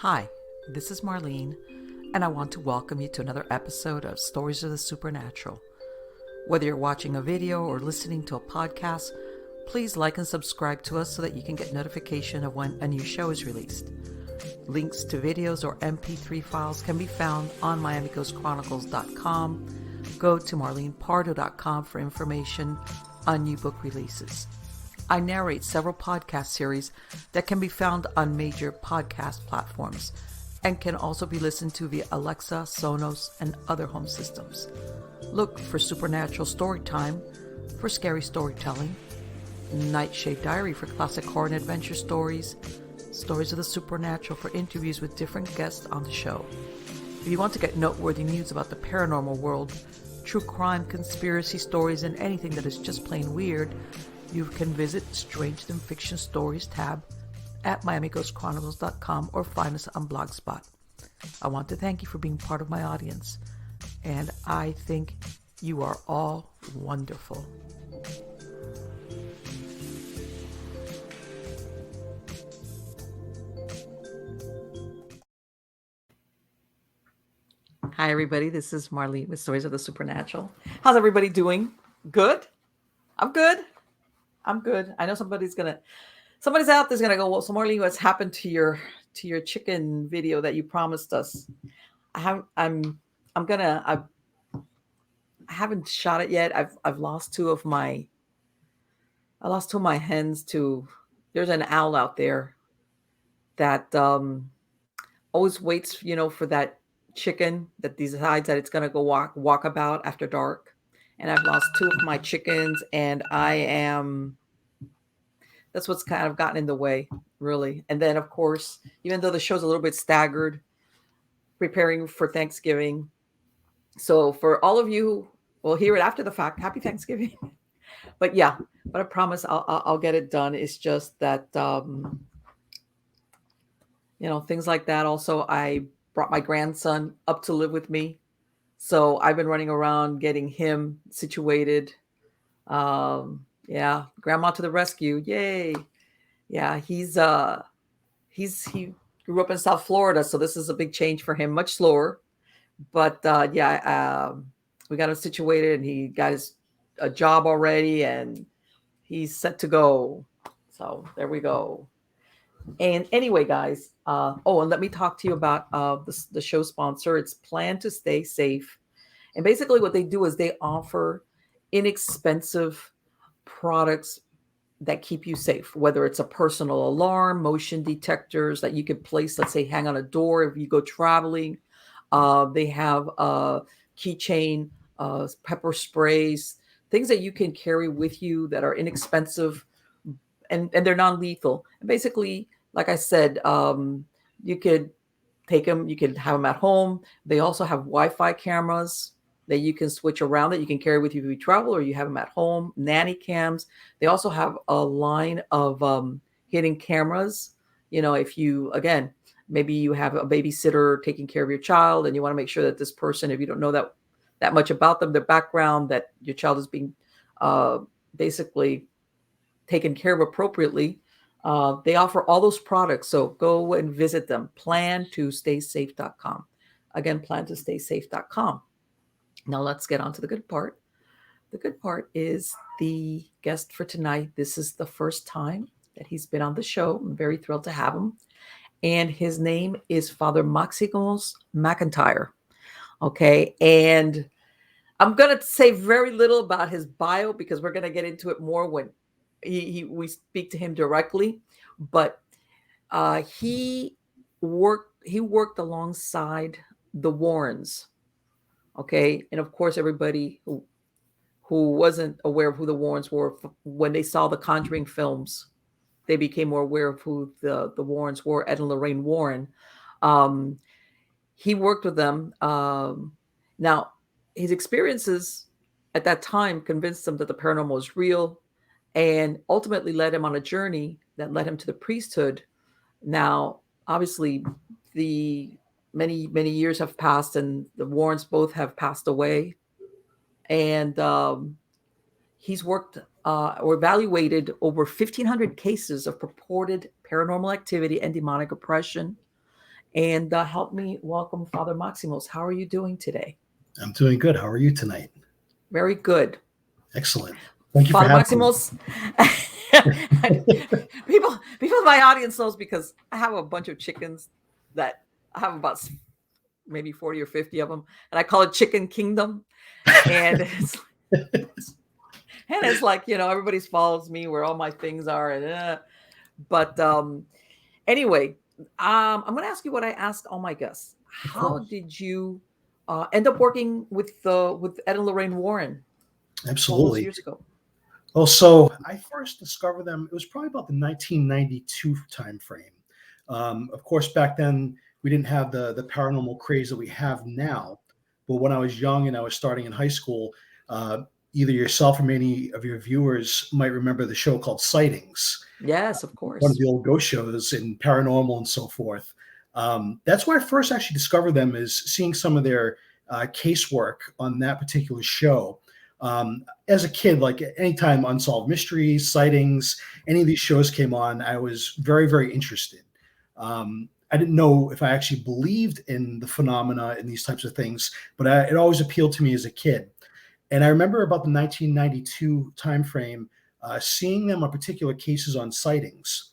Hi, this is Marlene, and I want to welcome you to another episode of Stories of the Supernatural. Whether you're watching a video or listening to a podcast, please like and subscribe to us so that you can get notification of when a new show is released. Links to videos or MP3 files can be found on MiamiGhostChronicles.com. Go to MarlenePardo.com for information on new book releases. I narrate several podcast series that can be found on major podcast platforms and can also be listened to via Alexa, Sonos, and other home systems. Look for Supernatural Storytime for scary storytelling, Nightshade Diary for classic horror and adventure stories, Stories of the Supernatural for interviews with different guests on the show. If you want to get noteworthy news about the paranormal world, true crime, conspiracy stories, and anything that is just plain weird, you can visit Strange Than Fiction Stories tab at MiamiGhostChronicles.com or find us on Blogspot. I want to thank you for being part of my audience, and I think you are all wonderful. Hi, everybody. This is Marlene with Stories of the Supernatural. How's everybody doing? Good? I'm good. I know somebody's out there's gonna go, well, so Marlene, what's happened to your chicken video that you promised us? I haven't shot it yet. I lost two of my hens to, there's an owl out there that always waits, for that chicken that decides that it's gonna go walk about after dark. And I've lost two of my chickens, and that's what's kind of gotten in the way, really. And then, of course, even though the show's a little bit staggered, preparing for Thanksgiving. So for all of you who will hear it after the fact, happy Thanksgiving. But yeah, but I promise I'll get it done. It's just that, things like that. Also, I brought my grandson up to live with me. So I've been running around getting him situated. Yeah, grandma to the rescue. Yay. Yeah, he grew up in South Florida, so this is a big change for him, much slower. But we got him situated, and he got a job already, and he's set to go. So there we go. And anyway, guys, and let me talk to you about the show sponsor. It's Plan to Stay Safe. And basically what they do is they offer inexpensive products that keep you safe, whether it's a personal alarm, motion detectors that you could place, let's say, hang on a door if you go traveling. They have keychain, pepper sprays, things that you can carry with you that are inexpensive, and they're non-lethal. And basically, like I said, you could take them, you could have them at home. They also have Wi-Fi cameras that you can switch around, that you can carry with you if you travel, or you have them at home. Nanny cams. They also have a line of hidden cameras. If you, again, maybe you have a babysitter taking care of your child, and you want to make sure that this person, if you don't know that much about them, their background, that your child is being basically taken care of appropriately. They offer all those products. So go and visit them. Plan2staysafe.com. Again, plan2staysafe.com. Now let's get on to the good part. The good part is the guest for tonight. This is the first time that he's been on the show. I'm very thrilled to have him. And his name is Father Maximos McIntyre. Okay. And I'm going to say very little about his bio, because we're going to get into it more when we speak to him directly. But he worked alongside the Warrens. Okay. And of course, everybody who wasn't aware of who the Warrens were, when they saw the Conjuring films, they became more aware of who the Warrens were, Ed and Lorraine Warren. He worked with them. Now, his experiences at that time convinced him that the paranormal was real, and ultimately led him on a journey that led him to the priesthood. Now, obviously, the many years have passed, and the Warrens both have passed away. And he's worked or evaluated over 1,500 cases of purported paranormal activity and demonic oppression. and help me welcome Father Maximos. How are you doing today? I'm doing good. How are you tonight? Very good. Excellent. Thank you for Father having me. Maximos. people in my audience knows because I have a bunch of chickens that I have about maybe 40 or 50 of them, and I call it Chicken Kingdom. And it's like, everybody follows me where all my things are, and but anyway, I'm going to ask you what I asked all my guests. Of How course. did you end up working with Ed and Lorraine Warren all those Absolutely. years ago? Well, so I first discovered them, it was probably about the 1992 timeframe. Of course, back then, we didn't have the paranormal craze that we have now. But when I was young and I was starting in high school, uh, either yourself or many of your viewers might remember the show called Sightings, Yes, of one of course. the old ghost shows in paranormal and so forth. That's where I first actually discovered them, is seeing some of their casework on that particular show. As a kid, like anytime Unsolved Mysteries, Sightings, any of these shows came on, I was very, very interested. I didn't know if I actually believed in the phenomena and these types of things, but it always appealed to me as a kid. And I remember about the 1992 timeframe, seeing them on particular cases on Sightings.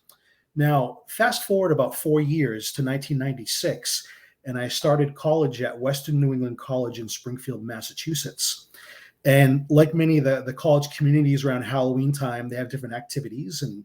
Now, fast forward about 4 years to 1996, and I started college at Western New England College in Springfield, Massachusetts. And like many of the college communities around Halloween time, they have different activities and,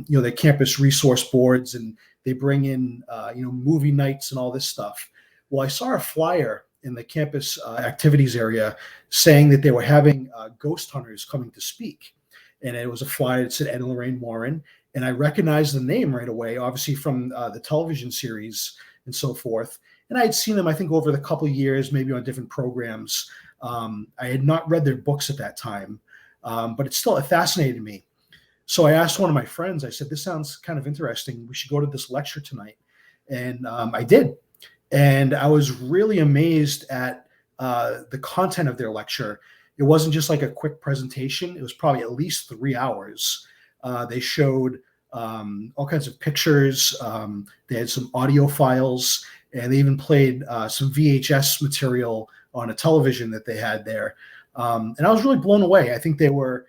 their campus resource boards, and they bring in, movie nights and all this stuff. Well, I saw a flyer in the campus activities area saying that they were having ghost hunters coming to speak. And it was a flyer that said Ed and Lorraine Warren. And I recognized the name right away, obviously from the television series and so forth. And I had seen them, I think, over the couple of years, maybe on different programs. I had not read their books at that time, but it fascinated me. So I asked one of my friends, I said, this sounds kind of interesting. We should go to this lecture tonight. And I did. And I was really amazed at the content of their lecture. It wasn't just like a quick presentation. It was probably at least 3 hours. They showed all kinds of pictures. They had some audio files, and they even played some VHS material on a television that they had there. And I was really blown away. I think they were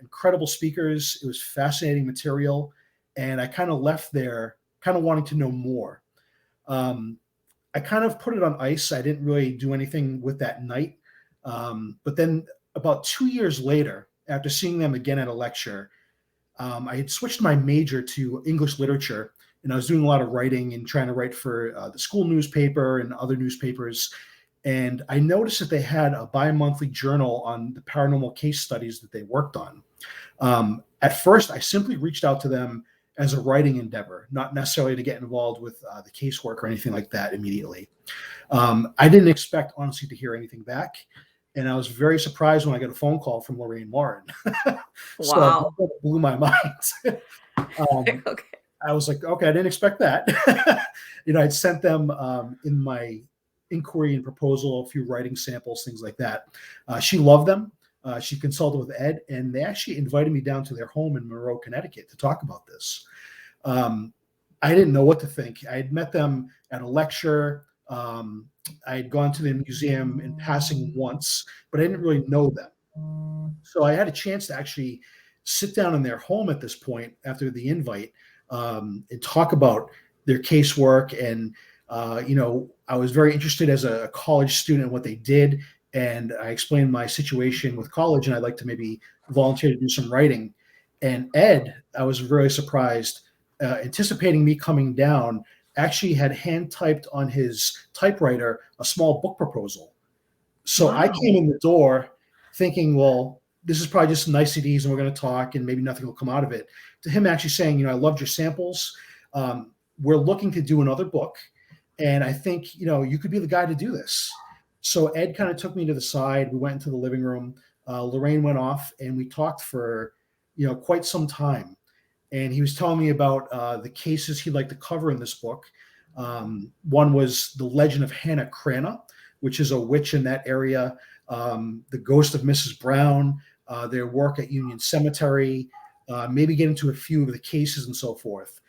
incredible speakers. It was fascinating material. And I kind of left there kind of wanting to know more. I kind of put it on ice. I didn't really do anything with that night. But then about 2 years later, after seeing them again at a lecture, I had switched my major to English literature, and I was doing a lot of writing and trying to write for the school newspaper and other newspapers. And I noticed that they had a bi-monthly journal on the paranormal case studies that they worked on. At first, I simply reached out to them as a writing endeavor, not necessarily to get involved with the casework or anything like that immediately. I didn't expect, honestly, to hear anything back. And I was very surprised when I got a phone call from Lorraine Warren. So Wow. that blew my mind. Okay. I was like, okay, I didn't expect that. I'd sent them in my inquiry and proposal a few writing samples, things like that. She loved them. She consulted with Ed, and they actually invited me down to their home in Monroe, Connecticut to talk about this. I didn't know what to think. I had met them at a lecture. I had gone to the museum in passing once, but I didn't really know them. So I had a chance to actually sit down in their home at this point after the invite and talk about their casework. And, I was very interested as a college student in what they did. And I explained my situation with college, and I'd like to maybe volunteer to do some writing. And Ed, I was very surprised, anticipating me coming down, actually had hand typed on his typewriter a small book proposal. So I Wow. came in the door thinking, well, this is probably just niceties and we're going to talk and maybe nothing will come out of it. To him actually saying, I loved your samples. We're looking to do another book. And I think, you could be the guy to do this. So Ed kind of took me to the side. We went into the living room. Lorraine went off and we talked for, quite some time. And he was telling me about the cases he'd like to cover in this book. One was the legend of Hannah Crana, which is a witch in that area, the ghost of Mrs. Brown, their work at Union Cemetery, maybe get into a few of the cases and so forth.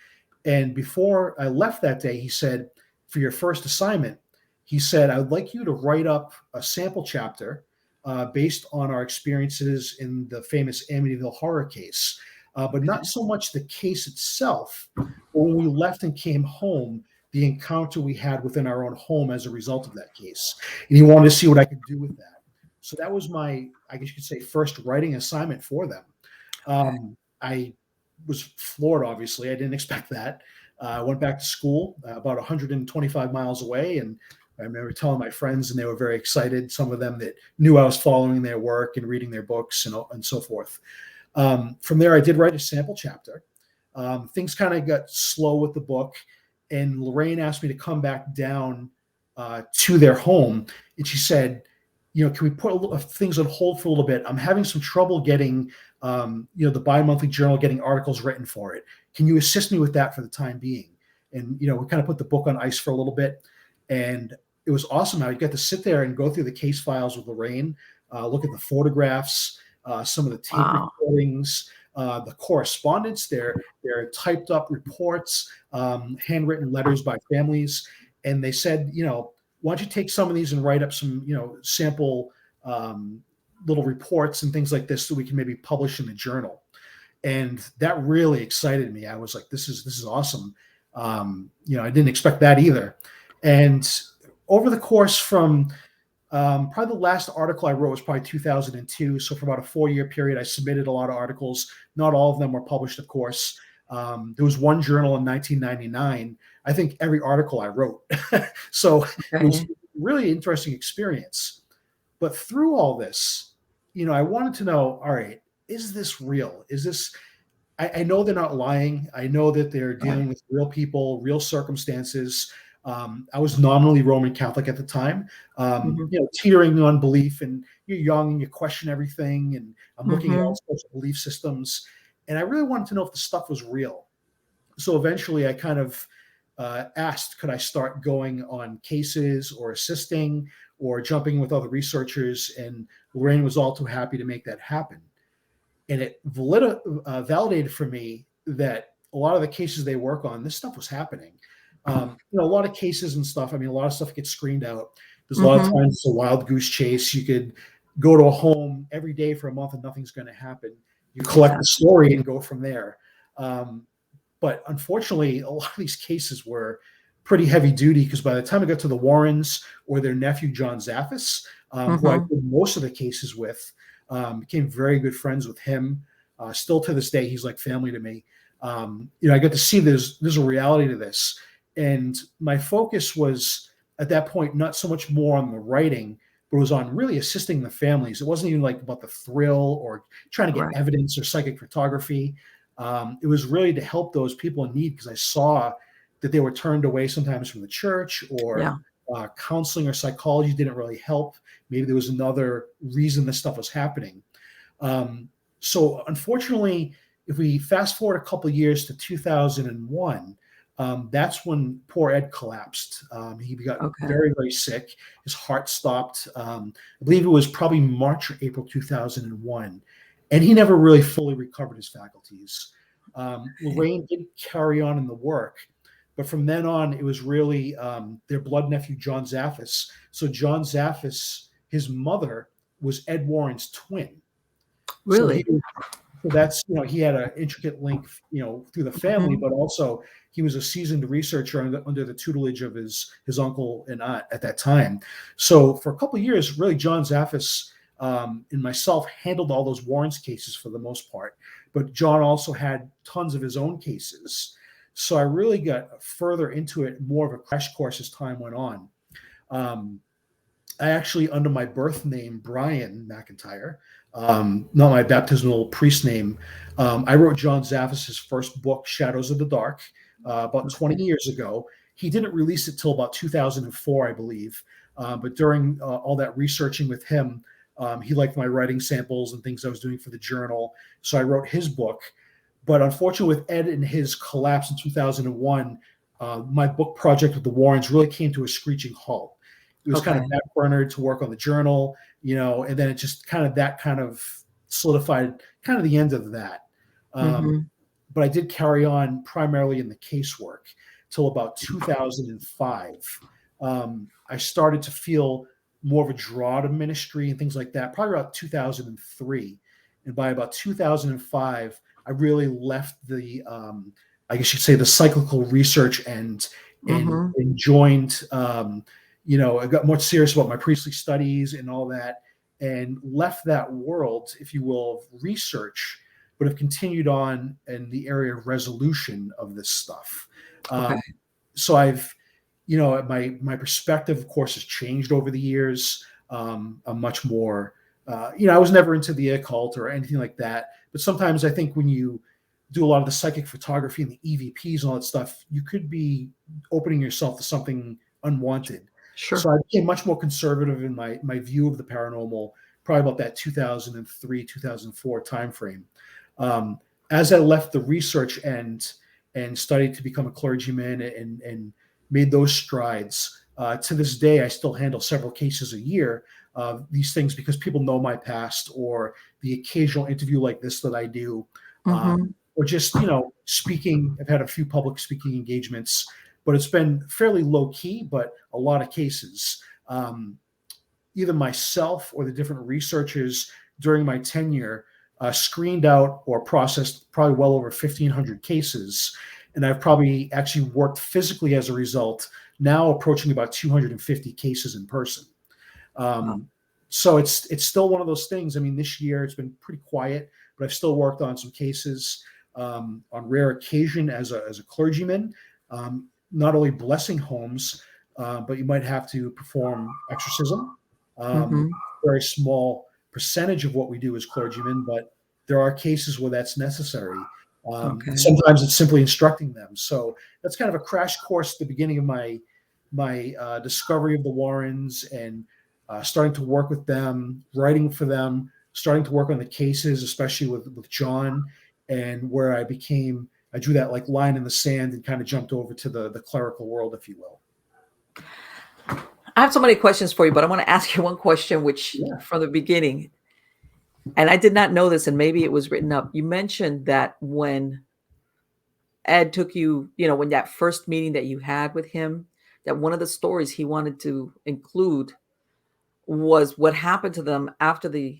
And before I left that day, he said, for your first assignment, he said, I would like you to write up a sample chapter based on our experiences in the famous Amityville horror case, but not so much the case itself, but when we left and came home, the encounter we had within our own home as a result of that case. And he wanted to see what I could do with that. So that was my, I guess you could say, first writing assignment for them. I was floored, obviously. I didn't expect that. I went back to school about 125 miles away, and I remember telling my friends, and they were very excited, some of them that knew I was following their work and reading their books and so forth. From there, I did write a sample chapter. Things kind of got slow with the book, and Lorraine asked me to come back down to their home, and she said, can we put things on hold for a little bit? I'm having some trouble getting, the bi-monthly journal, getting articles written for it. Can you assist me with that for the time being? And, we kind of put the book on ice for a little bit. And it was awesome how you got to sit there and go through the case files with Lorraine, look at the photographs, some of the tape recordings, the correspondence, their typed up reports, handwritten letters by families. And they said, why don't you take some of these and write up some, sample little reports and things like this so we can maybe publish in the journal. And that really excited me. I was like, this is awesome. I didn't expect that either. And over the course from probably the last article I wrote was probably 2002. So for about a 4-year period, I submitted a lot of articles. Not all of them were published, of course. There was one journal in 1999. I think every article I wrote. So it was a really interesting experience. But through all this, I wanted to know, all right, is this real? Is this, I know they're not lying. I know that they're dealing with real people, real circumstances. I was nominally Roman Catholic at the time, teetering on belief, and you're young and you question everything. And I'm looking at all sorts of belief systems. And I really wanted to know if the stuff was real. So eventually I kind of asked, could I start going on cases or assisting or jumping with other researchers? And Lorraine was all too happy to make that happen. And it validated for me that a lot of the cases they work on, this stuff was happening. A lot of cases and stuff, a lot of stuff gets screened out. There's a lot of times it's a wild goose chase. You could go to a home every day for a month and nothing's going to happen. You collect the story and go from there. But unfortunately, a lot of these cases were pretty heavy duty, because by the time I got to the Warrens or their nephew, John Zaffis, who I did most of the cases with, became very good friends with him. Still to this day, he's like family to me. I got to see there's a reality to this. And my focus was at that point not so much more on the writing, but it was on really assisting the families. It wasn't even like about the thrill or trying to get evidence or psychic photography. It was really to help those people in need, because I saw that they were turned away sometimes from the church, or counseling or psychology didn't really help. Maybe there was another reason this stuff was happening. So unfortunately, if we fast forward a couple of years to 2001, that's when poor Ed collapsed. He got very, very sick. His heart stopped. I believe it was probably March or April 2001. And he never really fully recovered his faculties. Lorraine did carry on in the work, but from then on, it was really their blood nephew, John Zaffis. So John Zaffis, his mother was Ed Warren's twin. Really? So that's, he had an intricate link, through the family, but also he was a seasoned researcher under the tutelage of his uncle and aunt at that time. So for a couple of years, really, John Zaffis and myself handled all those Warrens cases for the most part. But John also had tons of his own cases. So I really got further into it, more of a crash course as time went on. I actually, under my birth name, Brian McIntyre, not my baptismal priest name, I wrote John Zaffis' first book, Shadows of the Dark, about 20 years ago. He didn't release it till about 2004, I believe. But during all that researching with him, he liked my writing samples and things I was doing for the journal. So I wrote his book. But unfortunately, with Ed and his collapse in 2001, my book project with the Warrens really came to a screeching halt. It was kind of backburnered to work on the journal, and then it just kind of solidified kind of the end of that. but I did carry on primarily in the casework till about 2005. I started to feel more of a draw to ministry and things like that, probably about 2003. And by about 2005, I really left the, I guess you'd say, the cyclical research and Mm-hmm. joined, I got much serious about my priestly studies and all that, and left that world, if you will, of research, but have continued on in the area of resolution of this stuff. Okay. So I've, my perspective, of course, has changed over the years. I'm much more, I was never into the occult or anything like that. But sometimes I think when you do a lot of the psychic photography and the EVPs and all that stuff, you could be opening yourself to something unwanted. So Sure. I became much more conservative in my view of the paranormal, probably about that 2003, 2004 timeframe. As I left the research end and studied to become a clergyman and made those strides, to this day, I still handle several cases a year of these things because people know my past, or the occasional interview like this that I do, Mm-hmm. or just, speaking. I've had a few public speaking engagements, but it's been fairly low key, but a lot of cases. Either myself or the different researchers during my tenure screened out or processed probably well over 1,500 cases. And I've probably actually worked physically as a result, now approaching about 250 cases in person. Wow. So it's still one of those things. I mean, this year it's been pretty quiet, but I've still worked on some cases on rare occasion as a clergyman, not only blessing homes, but you might have to perform exorcism. Mm-hmm. Very small percentage of what we do as clergymen, but there are cases where that's necessary. Okay. Sometimes it's simply instructing them. So that's kind of a crash course at the beginning of my discovery of the Warrens, and starting to work with them, writing for them, starting to work on the cases, especially with John, and where I drew that like line in the sand and kind of jumped over to the clerical world, if you will. I have so many questions for you, but I want to ask you one question, which Yeah, from the beginning, and I did not know this, and maybe it was written up. You mentioned that when Ed took you, when that first meeting that you had with him, that one of the stories he wanted to include was what happened to them after the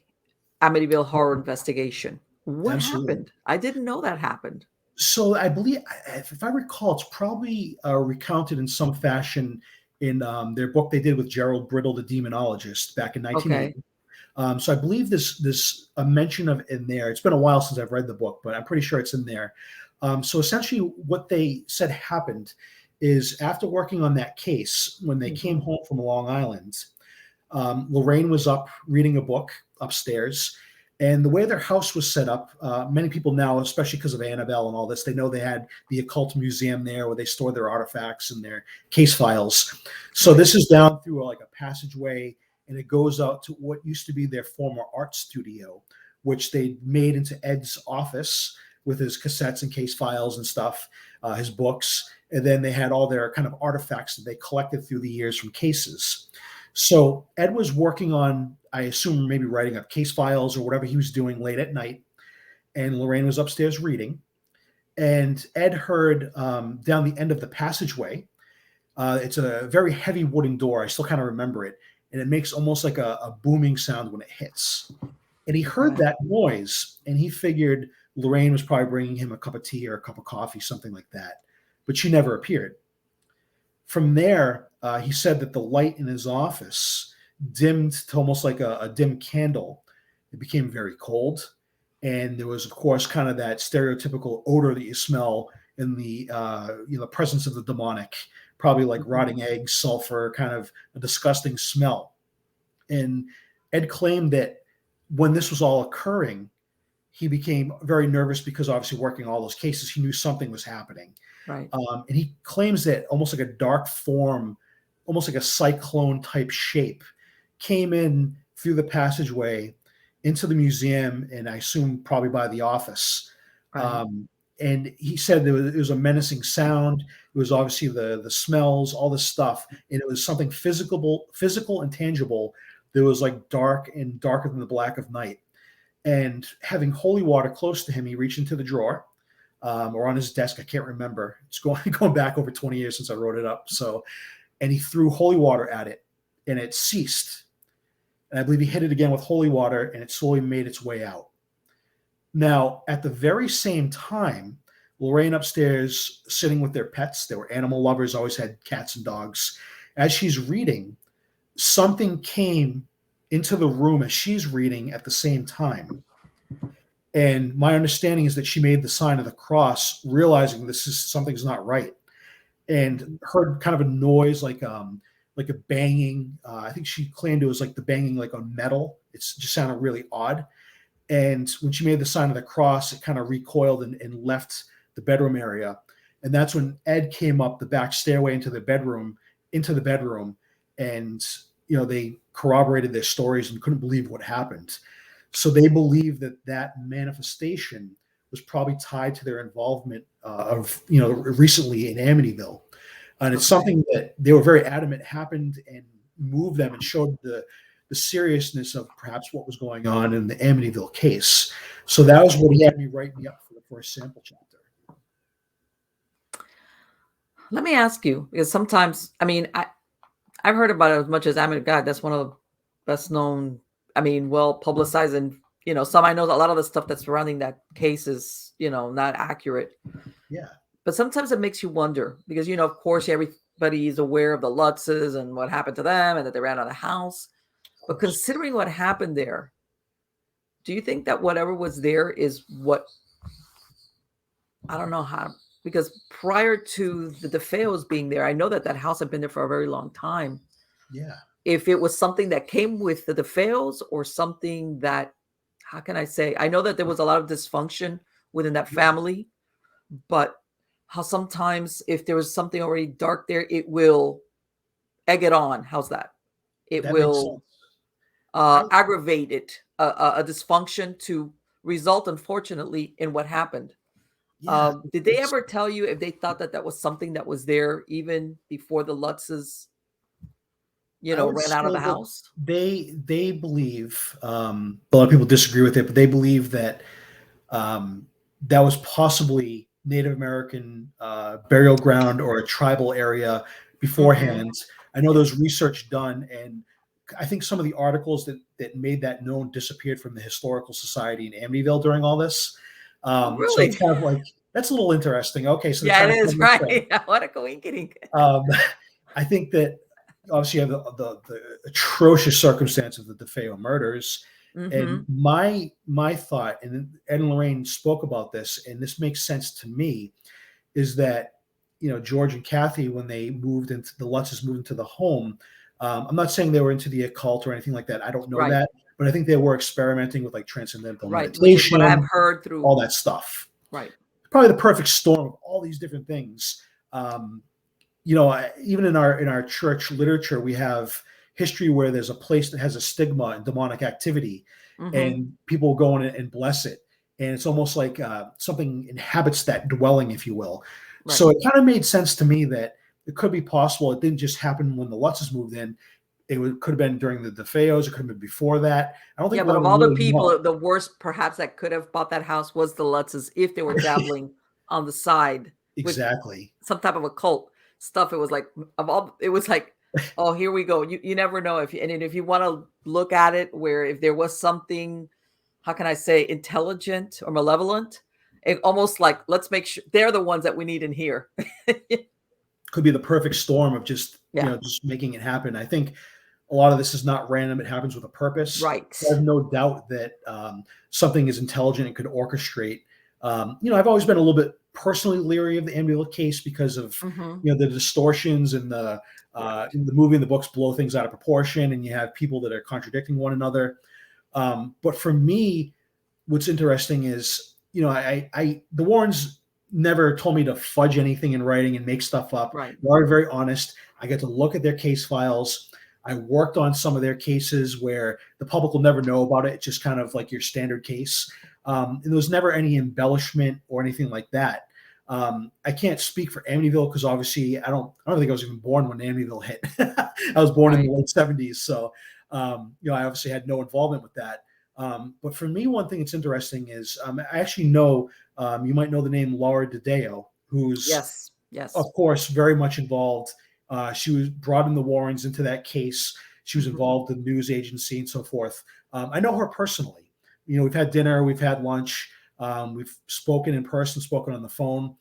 Amityville horror investigation. What absolutely. happened? I didn't know that happened. So I believe, if I recall, it's probably recounted in some fashion in their book they did with Gerald Brittle, the demonologist, back in Okay. 1980. So I believe this a mention of in there. It's been a while since I've read the book, but I'm pretty sure it's in there. So essentially, what they said happened is, after working on that case, when they came Mhm. home from Long Island, Lorraine was up reading a book upstairs. And the way their house was set up, many people now, especially because of Annabelle and all this, they know they had the occult museum there where they store their artifacts and their case files. So Right. this is down through like a passageway, and it goes out to what used to be their former art studio, which they made into Ed's office with his cassettes and case files and stuff, his books. And then they had all their kind of artifacts that they collected through the years from cases. So Ed was working on, I assume, maybe writing up case files or whatever he was doing late at night, and Lorraine was upstairs reading. And Ed heard, down the end of the passageway, it's a very heavy wooden door. I still kind of remember it, and it makes almost like a booming sound when it hits. And he heard Okay. that noise, and he figured Lorraine was probably bringing him a cup of tea or a cup of coffee, something like that. But she never appeared. From there, he said that the light in his office dimmed to almost like a dim candle. It became very cold. And there was, of course, kind of that stereotypical odor that you smell in the presence of the demonic, probably like Mhm. rotting eggs, sulfur, kind of a disgusting smell. And Ed claimed that when this was all occurring, he became very nervous because, obviously, working all those cases, he knew something was happening. Right. And he claims that almost like a dark form, almost like a cyclone type shape, came in through the passageway into the museum, and I assume probably by the office. Right. Um, and he said it was a menacing sound. It was obviously the smells, all this stuff, and it was something physical and tangible that was like dark and darker than the black of night. And having holy water close to him, he reached into the drawer, or on his desk. I can't remember. It's going back over 20 years since I wrote it up. So, and he threw holy water at it, and it ceased. And I believe he hit it again with holy water, and it slowly made its way out. Now, at the very same time, Lorraine upstairs sitting with their pets. They were animal lovers, always had cats and dogs. As she's reading, something came into the room as she's reading at the same time. And my understanding is that she made the sign of the cross, realizing something's not right, and heard kind of a noise like a banging. I think she claimed it was like the banging like on metal. It just sounded really odd. And when she made the sign of the cross, it kind of recoiled and left the bedroom area. And that's when Ed came up the back stairway into the bedroom, and they corroborated their stories and couldn't believe what happened. So they believe that manifestation was probably tied to their involvement recently in Amityville. And it's something that they were very adamant happened and moved them and showed the seriousness of perhaps what was going on in the Amityville case. So that was what he had me write me up for the first sample chapter. Let me ask you, because sometimes, I've heard about it as much as God. That's one of the best known, well publicized, and some I know a lot of the stuff that's surrounding that case is not accurate. Yeah. But sometimes it makes you wonder because of course everybody is aware of the Lutzes and what happened to them and that they ran out of the house. But considering what happened there, do you think that whatever was there is what, I don't know how, because prior to the DeFeos being there, I know that house had been there for a very long time. Yeah. If it was something that came with the DeFeos or something that, how can I say? I know that there was a lot of dysfunction within that family, but how sometimes if there was something already dark there, it will egg it on. How's that? That will aggravate it, a dysfunction to result, unfortunately, in what happened. Yeah, did they ever tell you if they thought that was something that was there even before the Lutzes, ran out of the house? They believe, a lot of people disagree with it, but they believe that that was possibly Native American burial ground or a tribal area beforehand. Mm-hmm. I know there's research done, and I think some of the articles that made that known disappeared from the Historical Society in Amityville during all this. Really? So it's kind of like, that's a little interesting. Okay, so yeah, it is, right? What a coincidence. I think that obviously you have the atrocious circumstance of the DeFeo murders. Mm-hmm. And my thought, and Ed and Lorraine spoke about this, and this makes sense to me, is that George and Kathy, when they moved into the Lutzes, moved into the home. I'm not saying they were into the occult or anything like that. I don't know that, but I think they were experimenting with like transcendental meditation, which is what I've heard through all that stuff. Right. Probably the perfect storm of all these different things. Even in our church literature, we have history where there's a place that has a stigma and demonic activity, and people go in and bless it. And it's almost like something inhabits that dwelling, if you will. Right. So it kind of made sense to me that it could be possible. It didn't just happen when the Lutzes moved in. Could have been during the DeFeos. It could have been before that. I don't think. Yeah, but of all the people, the worst perhaps that could have bought that house was the Lutzes if they were dabbling on the side. Exactly. Some type of occult stuff. It was like oh, here we go. You never know if you want to look at it, where if there was something, how can I say, intelligent or malevolent, it almost like, let's make sure they're the ones that we need in here. Could be the perfect storm of just just making it happen. I think a lot of this is not random. It happens with a purpose. Right. I have no doubt that something is intelligent and could orchestrate. I've always been a little bit personally leery of the Amityville case because of the distortions and in the movie and the books blow things out of proportion, and you have people that are contradicting one another. But for me, what's interesting is the Warrens never told me to fudge anything in writing and make stuff up. Right. They are very honest. I get to look at their case files. I worked on some of their cases where the public will never know about it. It's just kind of like your standard case. And there was never any embellishment or anything like that. I can't speak for Amityville because obviously I don't think I was even born when Amityville hit. I was born in the late 70s. So, I obviously had no involvement with that. But for me, one thing that's interesting is I actually know, you might know the name Laura DiDeo, who's, Yes. Yes. of course, very much involved. She was brought in the Warrens into that case. She was Mhm. involved in the news agency and so forth. I know her personally. We've had dinner, we've had lunch, we've spoken in person, spoken on the phone,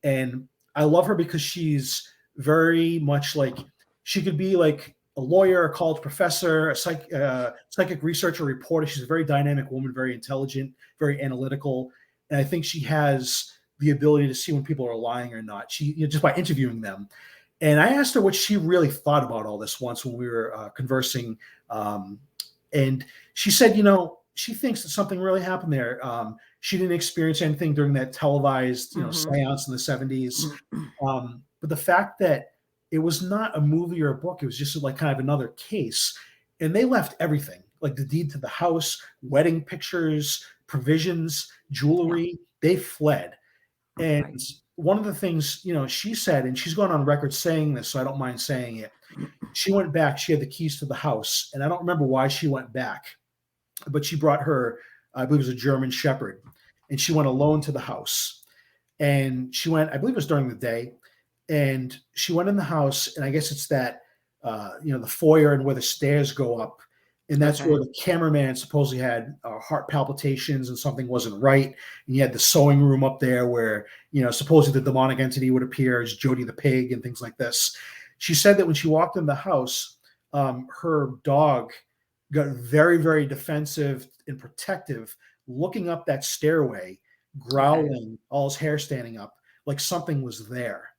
and I love her because she's very much like, she could be like a lawyer, a college professor, a psychic researcher, reporter. She's a very dynamic woman, very intelligent, very analytical, and I think she has the ability to see when people are lying or not. Just by interviewing them. And I asked her what she really thought about all this once when we were conversing, and she said, she thinks that something really happened there. She didn't experience anything during that televised, Mhm. seance in the 70s. But the fact that it was not a movie or a book, it was just like kind of another case. And they left everything, like the deed to the house, wedding pictures, provisions, Yeah. jewelry. They fled. Right. And one of the things, she said, and she's gone on record saying this, so I don't mind saying it. She went back, she had the keys to the house, and I don't remember why she went back, but she brought her, I believe it was a German Shepherd, and she went alone to the house. And she went, I believe it was during the day, and she went in the house, and I guess it's that, the foyer and where the stairs go up, and that's Okay. where the cameraman supposedly had heart palpitations and something wasn't right. And you had the sewing room up there where, supposedly the demonic entity would appear as Jody the pig and things like this. She said that when she walked in the house, her dog got very, very defensive and protective, looking up that stairway, Okay. growling, all his hair standing up, like something was there.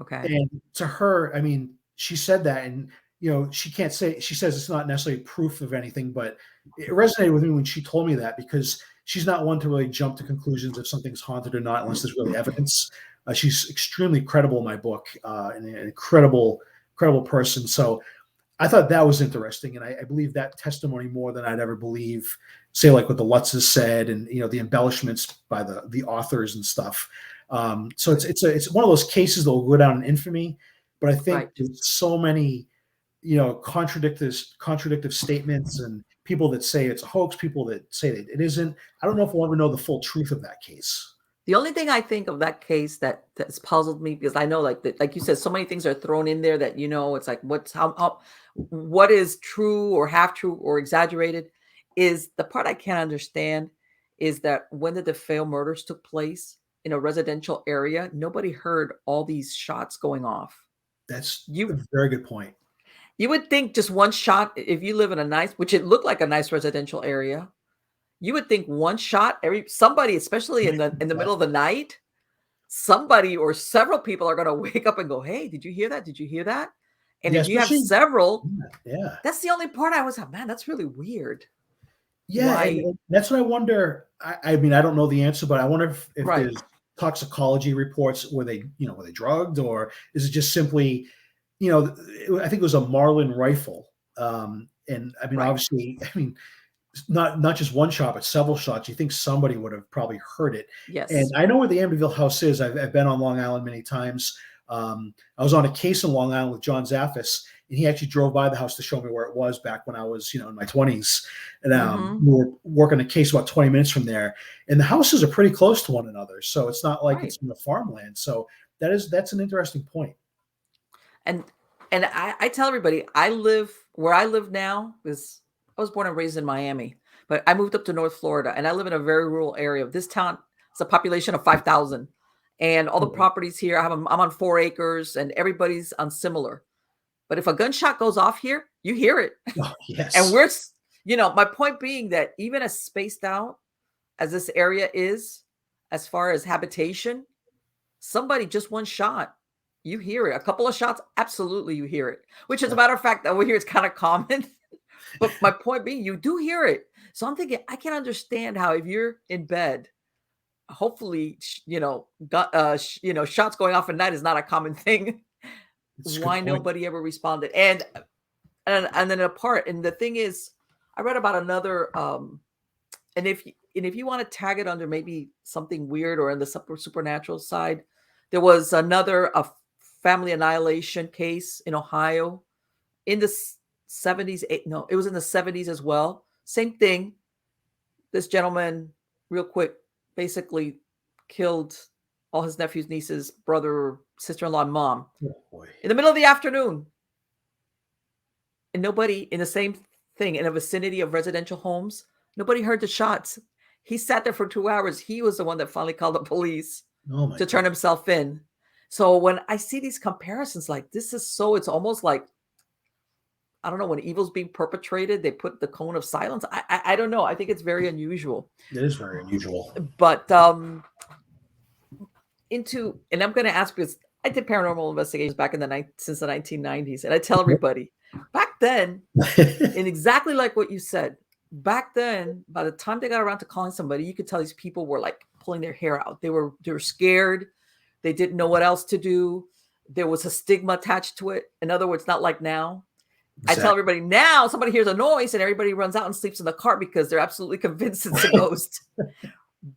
Okay. And to her, I mean, she said that, and she can't say. She says it's not necessarily proof of anything, but it resonated with me when she told me that, because she's not one to really jump to conclusions if something's haunted or not unless there's really evidence. She's extremely credible in my book, and an incredible person. So I thought that was interesting, and I believe that testimony more than I'd ever believe, say, like what the Lutzes said, and the embellishments by the authors and stuff. So it's one of those cases that will go down in infamy. But I think Right. there's so many contradictive statements, and people that say it's a hoax, people that say that it isn't. I don't know if we'll ever know the full truth of that case. The only thing I think of that case that's puzzled me, because I know, like you said, so many things are thrown in there that it's like what is true or half true or exaggerated, is the part I can't understand is that when the DeFeo murders took place in a residential area, nobody heard all these shots going off. That's a You very good point. you would think just one shot, if you live in a nice, which it looked like a nice residential area, you would think one shot, somebody, especially in the Yeah. middle of the night, somebody or several people are gonna wake up and go, "Hey, did you hear that? Did you hear that?" And Yeah, if you have especially. several, Yeah. that's the only part I was like, "Man, that's really weird." Yeah, and Why? and that's what I wonder. I mean, I don't know the answer, but I wonder if Right. there's toxicology reports. Were they drugged, or is it just simply, I think it was a Marlin rifle. And I mean, Right. obviously, I mean, not just one shot, but several shots. You think somebody would have probably heard it. And Yes. I know where the Amityville house is. I've been on Long Island many times. I was on a case in Long Island with John Zaffis, and he actually drove by the house to show me where it was back when I was, in my 20s. And Mhm. we were working a case about 20 minutes from there. And the houses are pretty close to one another. So it's not like Right. it's in the farmland. So that's an interesting point. And I tell everybody, I live where I live now is I was born and raised in Miami, but I moved up to North Florida, and I live in a very rural area. This town it's a population of 5,000, and all the Mhm. properties here, I'm on 4 acres, and everybody's on similar. But if a gunshot goes off here, you hear it. Oh, And yes. my point being that even as spaced out as this area is, as far as habitation, somebody just one shot, you hear it. A couple of shots, absolutely you hear it. Which as a Yeah. matter of fact, over here it's kind of common. But my point being, you do hear it. So I'm thinking, I can understand how if you're in bed, hopefully, shots going off at night is not a common thing. It's a good Why point. nobody ever responded? And then apart. And the thing is, I read about another. And if you want to tag it under maybe something weird or in the supernatural side, there was another family annihilation case in Ohio in the 70s. No, it was in the 70s as well. Same thing. this gentleman, real quick, basically killed all his nephews, nieces, brother, sister-in-law, and mom in the middle of the afternoon. And nobody in the same thing, in a vicinity of residential homes, nobody heard the shots. He sat there for 2 hours. He was the one that finally called the police to turn himself in. So when I see these comparisons, like this is so, it's almost like, I don't know, when evil's being perpetrated, they put the cone of silence. I don't know. I think it's very unusual. It is very unusual. But and I'm going to ask, because I did paranormal investigations back in since the 1990s, and I tell everybody back then, and exactly like what you said, back then, by the time they got around to calling somebody, you could tell these people were like pulling their hair out. They were scared. They didn't know what else to do. There was a stigma attached to it. In other words, not like now. Exactly. I tell everybody now, somebody hears a noise and everybody runs out and sleeps in the car because they're absolutely convinced it's a ghost.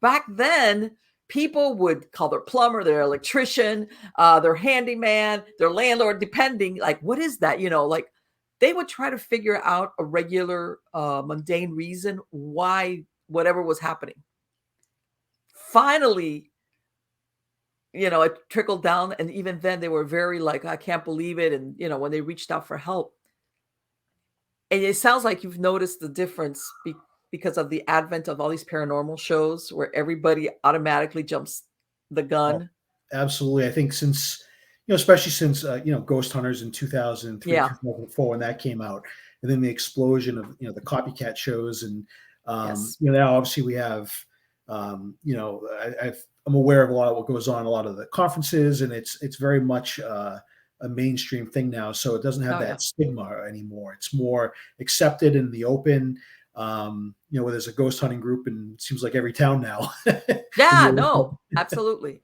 Back then, people would call their plumber, their electrician, their handyman, their landlord, depending, like, what is that? Like they would try to figure out a regular, mundane reason why whatever was happening. Finally, it trickled down. And even then they were very like, I can't believe it. And, when they reached out for help. And it sounds like you've noticed the difference because of the advent of all these paranormal shows where everybody automatically jumps the gun. Oh, absolutely. I think since, especially since, Ghost Hunters in 2003, 2004, when that came out, and then the explosion of, the copycat shows. And, now obviously we have, I'm aware of a lot of what goes on, a lot of the conferences, and it's very much, a mainstream thing now, so it doesn't have that stigma anymore. It's more accepted in the open. Where there's a ghost hunting group, and it seems like every town now. Yeah, no, absolutely.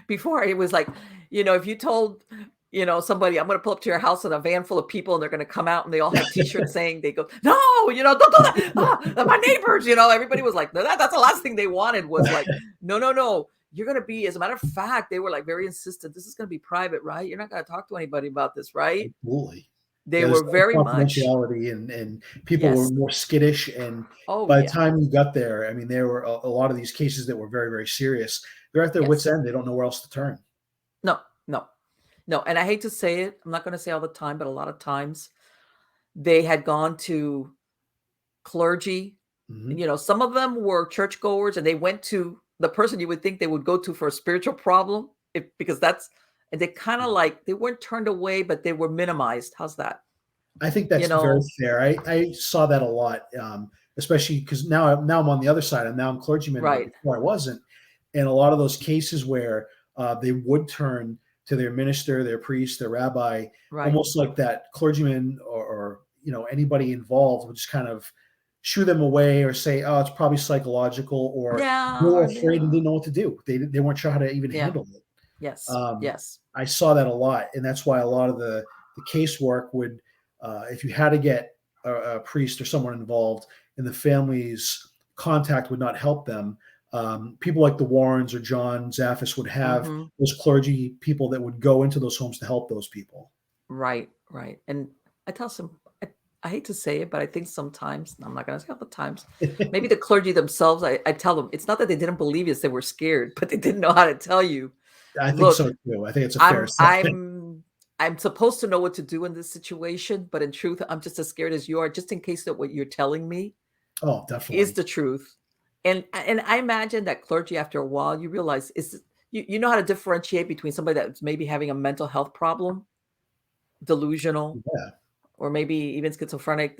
Before it was like, if you told, somebody, I'm going to pull up to your house in a van full of people, and they're going to come out, and they all have T-shirts saying, they go, no, don't do that. My neighbors, everybody was like, that's the last thing they wanted was like, no. You're going to be, as a matter of fact, they were like very insistent. This is going to be private, right? You're not going to talk to anybody about this, right? Absolutely. They were very much. And people were more skittish. And by the time you got there, I mean, there were a lot of these cases that were very, very serious. They're at their wits' end. They don't know where else to turn. No. And I hate to say it. I'm not going to say all the time, but a lot of times they had gone to clergy. Mm-hmm. Some of them were churchgoers, and they went to the person you would think they would go to for a spiritual problem, because and they kind of like, they weren't turned away, but they were minimized. How's that? I think that's very fair. I saw that a lot, especially because now I'm on the other side, and now I'm clergyman. Right. Before I wasn't. And a lot of those cases where they would turn to their minister, their priest, their rabbi, almost like that clergyman or anybody involved would just kind of shoo them away or say, oh, it's probably psychological, or they were afraid and didn't know what to do. They weren't sure how to even handle it. Yes. I saw that a lot. And that's why a lot of the casework would, if you had to get a priest or someone involved, and the family's contact would not help them, people like the Warrens or John Zaffis would have those clergy people that would go into those homes to help those people. Right. And I tell some, I hate to say it, but I think sometimes, I'm not going to say all the times, maybe the clergy themselves, I tell them, it's not that they didn't believe us, they were scared, but they didn't know how to tell you. I think so too. I think it's a fair assessment. I'm supposed to know what to do in this situation, but in truth, I'm just as scared as you are, just in case that what you're telling me is the truth. And I imagine that clergy, after a while, you realize you know how to differentiate between somebody that's maybe having a mental health problem, delusional, or maybe even schizophrenic,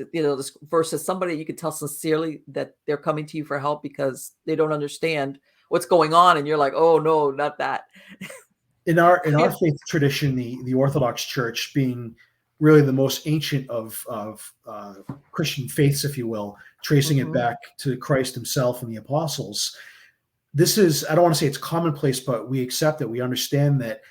versus somebody you could tell sincerely that they're coming to you for help because they don't understand what's going on, and you're like, oh no, not that. In our faith tradition, the Orthodox Church being really the most ancient of Christian faiths, if you will, tracing it back to Christ himself and the apostles. This is, I don't want to say it's commonplace, but we accept it. We understand that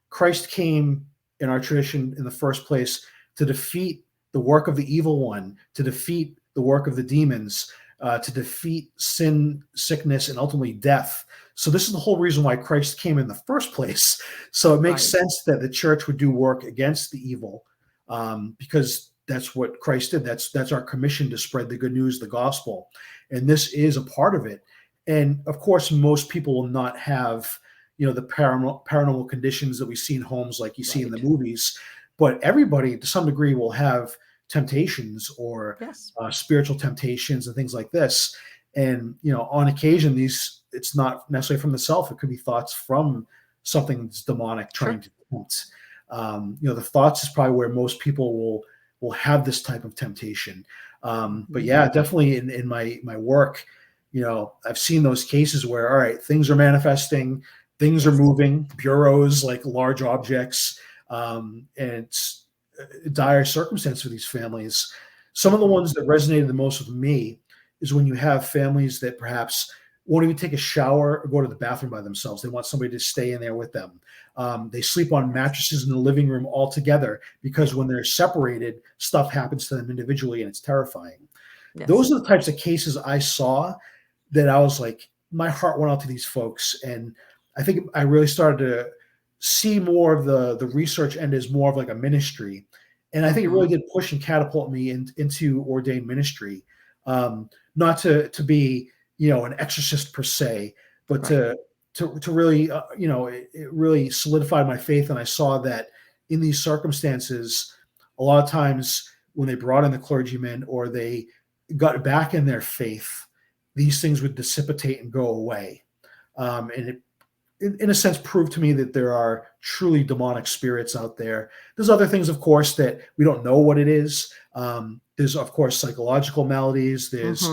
Christ came in our tradition in the first place to defeat the work of the evil one, to defeat the work of the demons, to defeat sin, sickness, and ultimately death. So this is the whole reason why Christ came in the first place. So it makes sense that the church would do work against the evil, because that's what Christ did. That's our commission to spread the good news, the gospel, and this is a part of it. And of course, most people will not have, the paranormal conditions that we see in homes like you see in the movies, but everybody to some degree will have temptations or Yes. Spiritual temptations and things like this. And on occasion, it's not necessarily from the self; it could be thoughts from something that's demonic trying to tempt. The thoughts is probably where most people will have this type of temptation. But yeah, definitely in my work, I've seen those cases where, all right, things are manifesting, things are moving, bureaus, like large objects, and it's dire circumstance for these families. Some of the ones that resonated the most with me is when you have families that perhaps won't even take a shower or go to the bathroom by themselves. They want somebody to stay in there with them. They sleep on mattresses in the living room all together because when they're separated, stuff happens to them individually, and it's terrifying. Yes. Those are the types of cases I saw that I was like, my heart went out to these folks. And I think I really started to see more of the research end as more of like a ministry. And I think it really did push and catapult me into ordained ministry. Not to be, an exorcist per se, but to really, it really solidified my faith. And I saw that in these circumstances, a lot of times when they brought in the clergymen or they got back in their faith, these things would dissipate and go away. And it, in a sense, proved to me that there are truly demonic spirits out there. There's other things, of course, that we don't know what it is. There's, of course, psychological maladies. There's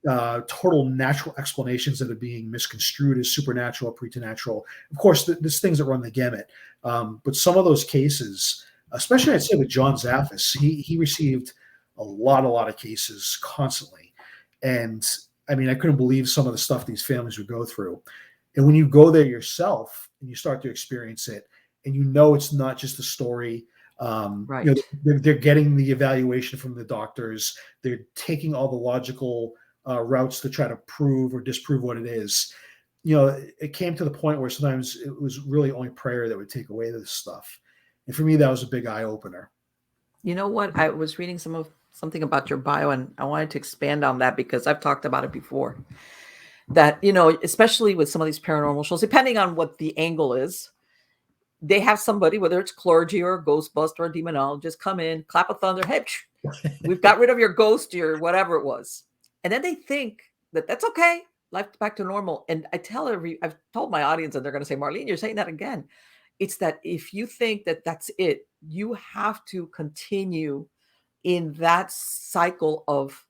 total natural explanations that are being misconstrued as supernatural or preternatural. Of course, there's things that run the gamut. But some of those cases, especially I'd say with John Zaffis, he received a lot of cases constantly. And I mean, I couldn't believe some of the stuff these families would go through. And when you go there yourself and you start to experience it, and it's not just a story, they're getting the evaluation from the doctors. They're taking all the logical routes to try to prove or disprove what it is. It came to the point where sometimes it was really only prayer that would take away this stuff. And for me, that was a big eye opener. You know what? I was reading something about your bio, and I wanted to expand on that because I've talked about it before. That, especially with some of these paranormal shows, depending on what the angle is, they have somebody, whether it's clergy or a ghostbuster or a demonologist, come in, clap a thunder, hey, we've got rid of your ghost or whatever it was. And then they think that that's okay, life back to normal. And I've told my audience, and they're going to say, Marlene, you're saying that again. It's that if you think that that's it, you have to continue in that cycle of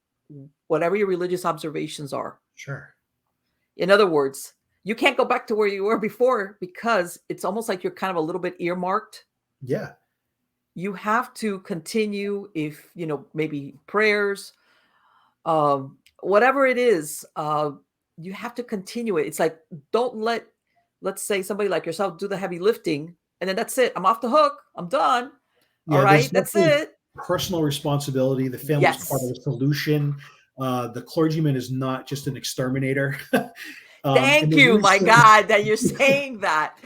whatever your religious observations are. Sure. In other words, you can't go back to where you were before because it's almost like you're kind of a little bit earmarked. Yeah. You have to continue if, maybe prayers, whatever it is, you have to continue it. It's like, don't let's say somebody like yourself do the heavy lifting and then that's it. I'm off the hook. I'm done. Yeah, all right. That's it. Personal responsibility. The family is part of the solution. The clergyman is not just an exterminator. Thank you, my God, that you're saying that.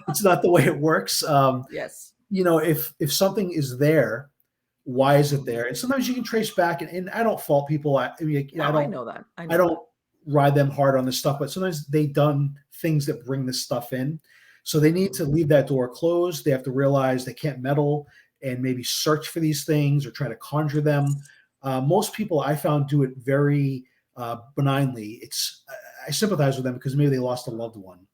It's not the way it works. Yes. If something is there, why is it there? And sometimes you can trace back, and I don't fault people. I know that. I don't ride them hard on this stuff, but sometimes they've done things that bring this stuff in. So they need to leave that door closed. They have to realize they can't meddle and maybe search for these things or try to conjure them. Most people I found do it very benignly. I sympathize with them because maybe they lost a loved one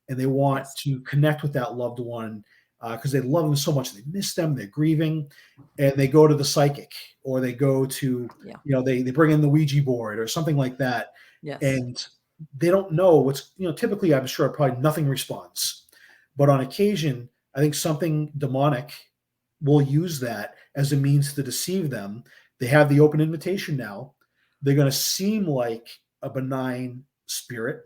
and they want to connect with that loved one because they love them so much. They miss them. They're grieving, and they go to the psychic or they go to, they bring in the Ouija board or something like that. Yes. And they don't know what's, typically I'm sure probably nothing responds. But on occasion, I think something demonic will use that as a means to deceive them. They have the open invitation now. They're going to seem like a benign spirit,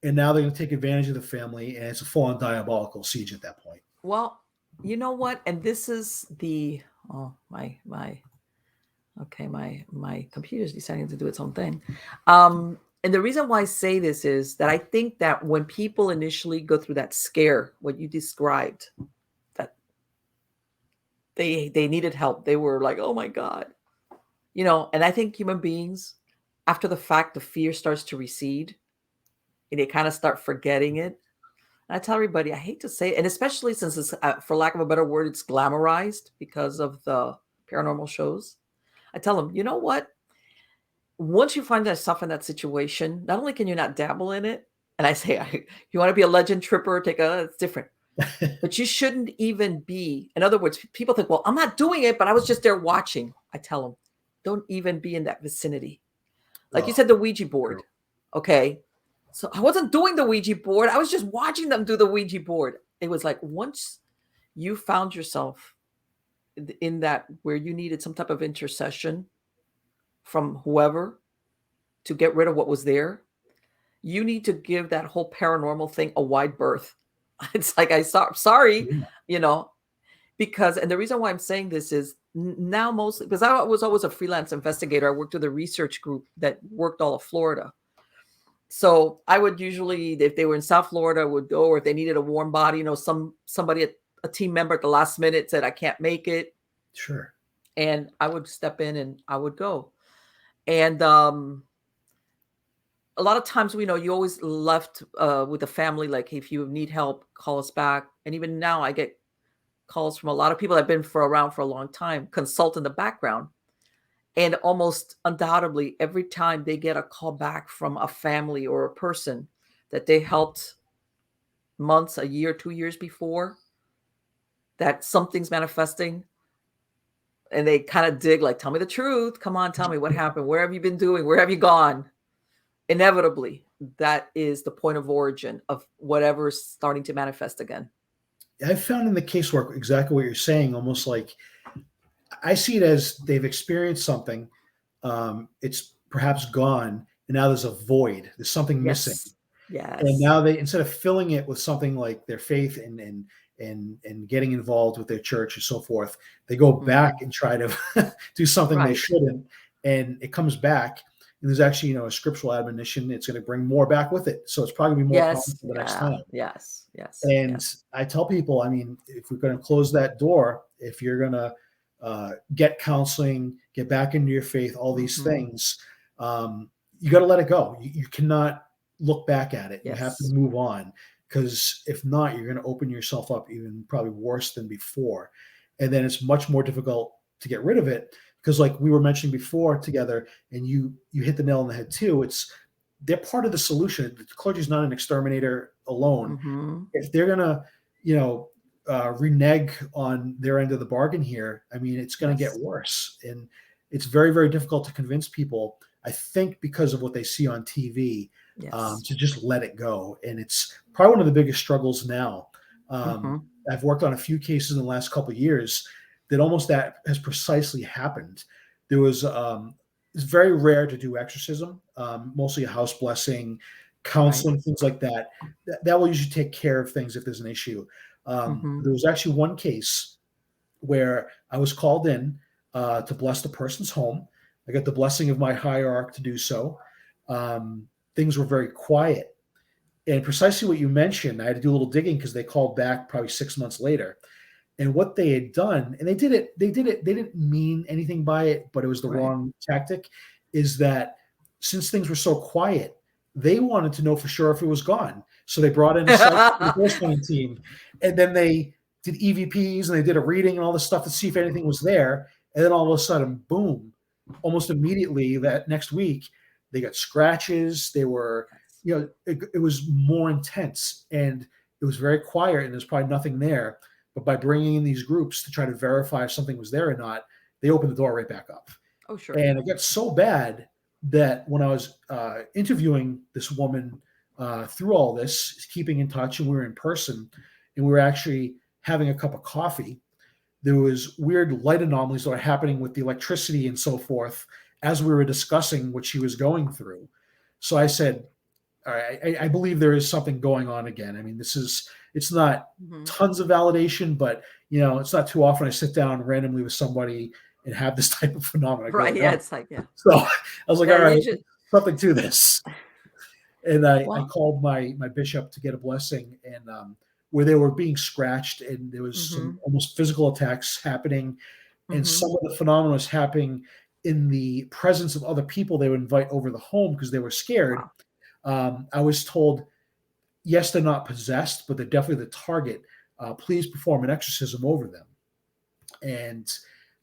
and now they're going to take advantage of the family, and it's a full-on diabolical siege at that point. Well, you know what? And this is my computer's deciding to do its own thing. And the reason why I say this is that I think that when people initially go through that scare, what you described, that they needed help. They were like, oh my God. And I think human beings, after the fact, the fear starts to recede and they kind of start forgetting it. And I tell everybody, I hate to say it, and especially since it's, for lack of a better word, it's glamorized because of the paranormal shows. I tell them, you know what? Once you find yourself in that situation, not only can you not dabble in it, and I say, you want to be a legend tripper, it's different. But you shouldn't even be, in other words, people think, well, I'm not doing it, but I was just there watching. I tell them, don't even be in that vicinity. Like you said, the Ouija board. Okay. So I wasn't doing the Ouija board. I was just watching them do the Ouija board. It was like once you found yourself in that where you needed some type of intercession from whoever to get rid of what was there, you need to give that whole paranormal thing a wide berth. It's like, sorry, because, and the reason why I'm saying this is now mostly because I was always a freelance investigator. I worked with a research group that worked all of Florida. So I would usually, if they were in South Florida, would go, or if they needed a warm body, somebody, a team member at the last minute said, I can't make it. Sure. And I would step in and I would go. And a lot of times, you always left with the family, like, if you need help, call us back. And even now I get calls from a lot of people that have been around for a long time, consult in the background. And almost undoubtedly, every time they get a call back from a family or a person that they helped months, a year, 2 years before, that something's manifesting, and they kind of dig, like, tell me the truth. Come on, tell me what happened. Where have you been doing? Where have you gone? Inevitably, that is the point of origin of whatever's starting to manifest again. I've found in the casework exactly what you're saying, almost like I see it as they've experienced something. It's perhaps gone, and now there's a void. There's something missing. Yes. And now they, instead of filling it with something like their faith and getting involved with their church and so forth, they go back and try to do something they shouldn't, and it comes back. And there's actually, a scriptural admonition. It's going to bring more back with it. So it's probably going to be more common for the next time. Yes. And I tell people, I mean, if we're going to close that door, if you're going to get counseling, get back into your faith, all these things, you got to let it go. You cannot look back at it. You have to move on, because if not, you're going to open yourself up even probably worse than before. And then it's much more difficult to get rid of it, because like we were mentioning before together, and you hit the nail on the head too, they're part of the solution. The clergy is not an exterminator alone. If they're going to, renege on their end of the bargain here, I mean, it's going to get worse. And it's very, very difficult to convince people, I think, because of what they see on TV, to just let it go. And it's probably one of the biggest struggles now. I've worked on a few cases in the last couple of years that almost that has precisely happened. There was, it's very rare to do exorcism, mostly a house blessing, counseling, things like that. That will usually take care of things if there's an issue. There was actually one case where I was called in to bless the person's home. I got the blessing of my hierarch to do so. Things were very quiet. And precisely what you mentioned, I had to do a little digging because they called back probably 6 months later. And what they had done, and they didn't mean anything by it, but it was the wrong tactic, is that since things were so quiet, they wanted to know for sure if it was gone. So they brought in a ghost hunting team, and then they did EVPs and they did a reading and all this stuff to see if anything was there. And then all of a sudden, boom, almost immediately that next week, they got scratches. They were, it was more intense, and it was very quiet, and there's probably nothing there. But by bringing in these groups to try to verify if something was there or not, they opened the door right back up. Oh, sure. And it got so bad that when I was interviewing this woman through all this, keeping in touch, and we were in person, and we were actually having a cup of coffee, there was weird light anomalies that were happening with the electricity and so forth as we were discussing what she was going through. So I said, all right, I believe there is something going on again. I mean, it's not tons of validation, but it's not too often I sit down randomly with somebody and have this type of phenomenon. Right. Yeah. It's like, So I was like, all right, something to this. And I called my bishop to get a blessing, and where they were being scratched, and there was some almost physical attacks happening, and some of the phenomena was happening in the presence of other people they would invite over the home because they were scared. Wow. I was told, yes, they're not possessed, but they're definitely the target. Please perform an exorcism over them. And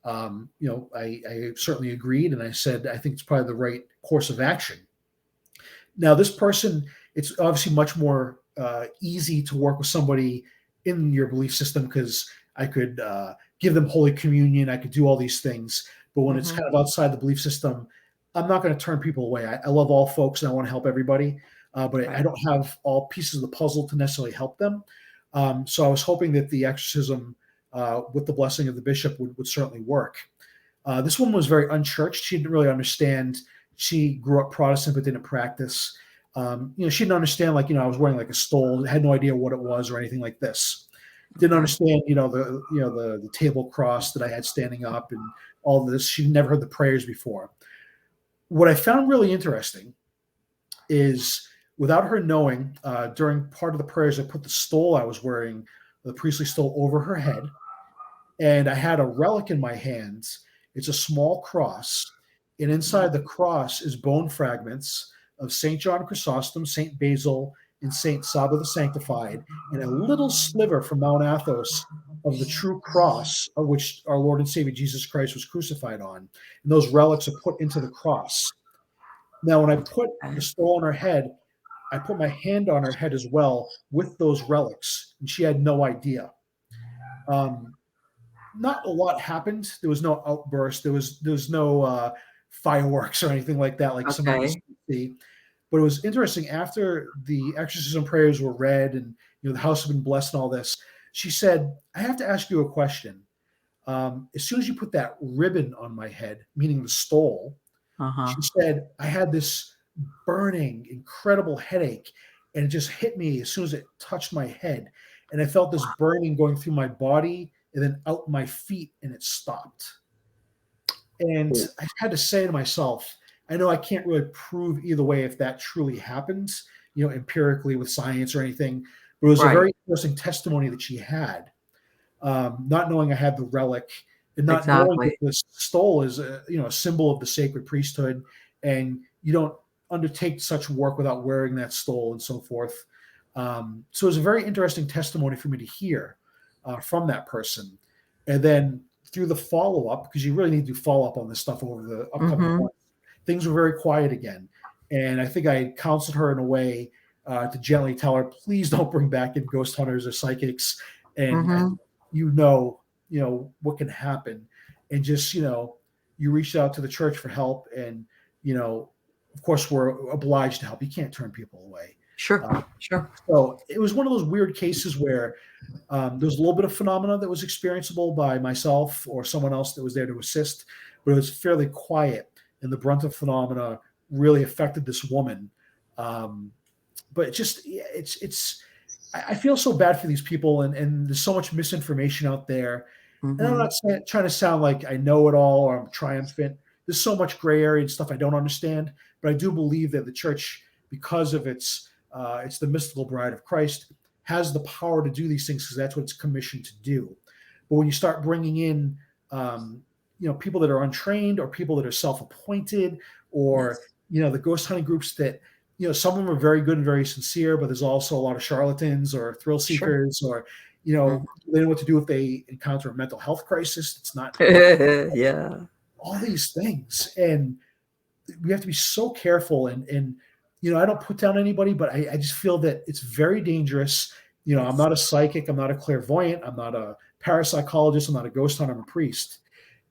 I certainly agreed, and I said I think it's probably the right course of action. Now, this person, it's obviously much more easy to work with somebody in your belief system because I could give them Holy Communion, I could do all these things. But when it's kind of outside the belief system, I'm not going to turn people away. I love all folks and I want to help everybody, but I don't have all pieces of the puzzle to necessarily help them. So I was hoping that the exorcism, with the blessing of the bishop, would certainly work. This woman was very unchurched. She didn't really understand. She grew up Protestant but didn't practice. She didn't understand, I was wearing like a stole, had no idea what it was or anything like this. Didn't understand, the table cross that I had standing up and all this. She never heard the prayers before. What I found really interesting is, without her knowing, during part of the prayers, I put the stole I was wearing, the priestly stole, over her head, and I had a relic in my hands. It's a small cross, and inside the cross is bone fragments of St. John Chrysostom, St. Basil, and St. Saba the Sanctified, and a little sliver from Mount Athos of the true cross of which our Lord and Savior Jesus Christ was crucified on. And those relics are put into the cross. Now, when I put the stole on her head, I put my hand on her head as well with those relics, and she had no idea. Not a lot happened. There was no outburst. There was no fireworks or anything like that, like sometimes you see. But it was interesting. After the exorcism prayers were read and the house had been blessed and all this, she said, "I have to ask you a question. As soon as you put that ribbon on my head, meaning the stole," she said, "I had this burning, incredible headache, and it just hit me as soon as it touched my head. And I felt this burning going through my body and then out my feet, and it stopped." And I had to say to myself, I know I can't really prove either way if that truly happens, empirically with science or anything, but it was a very interesting testimony that she had, not knowing I had the relic and not knowing that this stole is a symbol of the sacred priesthood, and you don't undertake such work without wearing that stole and so forth. So it was a very interesting testimony for me to hear from that person. And then through the follow-up, because you really need to do follow-up on this stuff over the upcoming months, things were very quiet again. And I think I counseled her in a way to gently tell her, please don't bring back in ghost hunters or psychics. And what can happen. And just, you reached out to the church for help. And, of course, we're obliged to help. You can't turn people away. Sure. So it was one of those weird cases where there was a little bit of phenomena that was experienceable by myself or someone else that was there to assist, but it was fairly quiet, and the brunt of phenomena really affected this woman. But I feel so bad for these people, and there's so much misinformation out there. And I'm not trying to sound like I know it all or I'm triumphant. There's so much gray area and stuff I don't understand, but I do believe that the church, because of it's the mystical bride of Christ, has the power to do these things because that's what it's commissioned to do. But when you start bringing in, people that are untrained or people that are self-appointed, or the ghost hunting groups that, some of them are very good and very sincere, but there's also a lot of charlatans or thrill seekers, or they don't know what to do if they encounter a mental health crisis. It's not all these things, and we have to be so careful. And I don't put down anybody, but I just feel that it's very dangerous. I'm not a psychic, I'm not a clairvoyant, I'm not a parapsychologist, I'm not a ghost hunter, I'm a priest.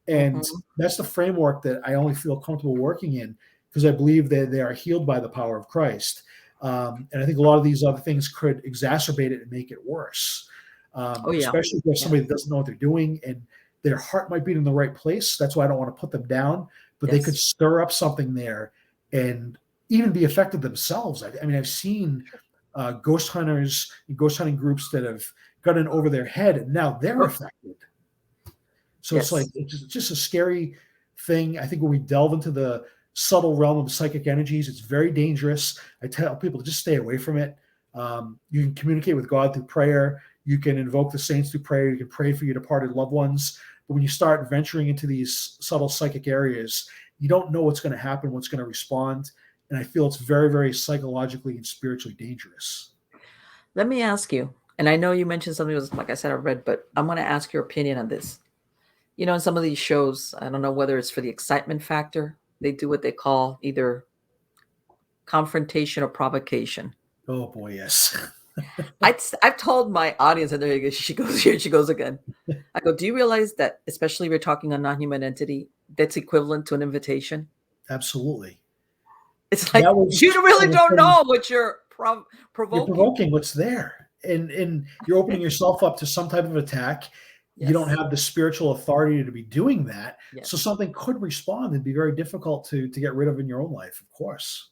And that's the framework that I only feel comfortable working in, because I believe that they are healed by the power of Christ. And I think a lot of these other things could exacerbate it and make it worse. Especially if there's somebody that doesn't know what they're doing and their heart might be in the right place. That's why I don't want to put them down, but they could stir up something there and even be affected themselves. I mean, I've seen ghost hunters and ghost hunting groups that have gotten over their head, and now they're affected. So it's just a scary thing. I think when we delve into the subtle realm of psychic energies, it's very dangerous. I tell people to just stay away from it. You can communicate with God through prayer. You can invoke the saints through prayer. You can pray for your departed loved ones. But when you start venturing into these subtle psychic areas, you don't know what's going to happen, what's going to respond. And I feel it's very, very psychologically and spiritually dangerous. Let me ask you, and I know you mentioned something was, like I said, I read, but I'm going to ask your opinion on this. You know, in some of these shows, I don't know whether it's for the excitement factor, they do what they call either confrontation or provocation. Oh boy, yes. I've told my audience, and there you go, she goes here, she goes again. I go, do you realize that, especially if you're talking a non-human entity, that's equivalent to an invitation? Absolutely. It's like you really don't know what you're provoking. You're provoking what's there, and you're opening yourself up to some type of attack. Yes. You don't have the spiritual authority to be doing that, yes. So something could respond and be very difficult to get rid of in your own life, of course.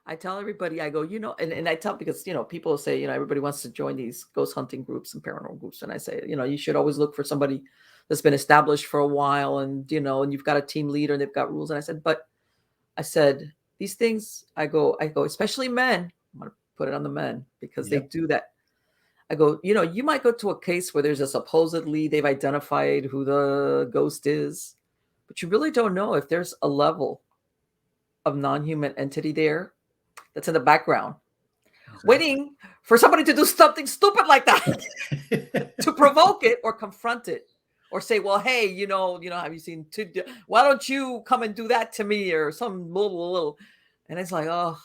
I tell everybody, I go, you know, and I tell, because, you know, people say, you know, everybody wants to join these ghost hunting groups and paranormal groups. And I say, you know, you should always look for somebody that's been established for a while, and, you know, and you've got a team leader and they've got rules. And I said, these things, I go, especially men, I'm going to put it on the men because they do that. I go, you know, you might go to a case where there's a supposedly they've identified who the ghost is, but you really don't know if there's a level of non-human entity there that's in the background, waiting for somebody to do something stupid like that to provoke it or confront it or say, well, hey, you know, have you seen, why don't you come and do that to me, or some little, and it's like, oh,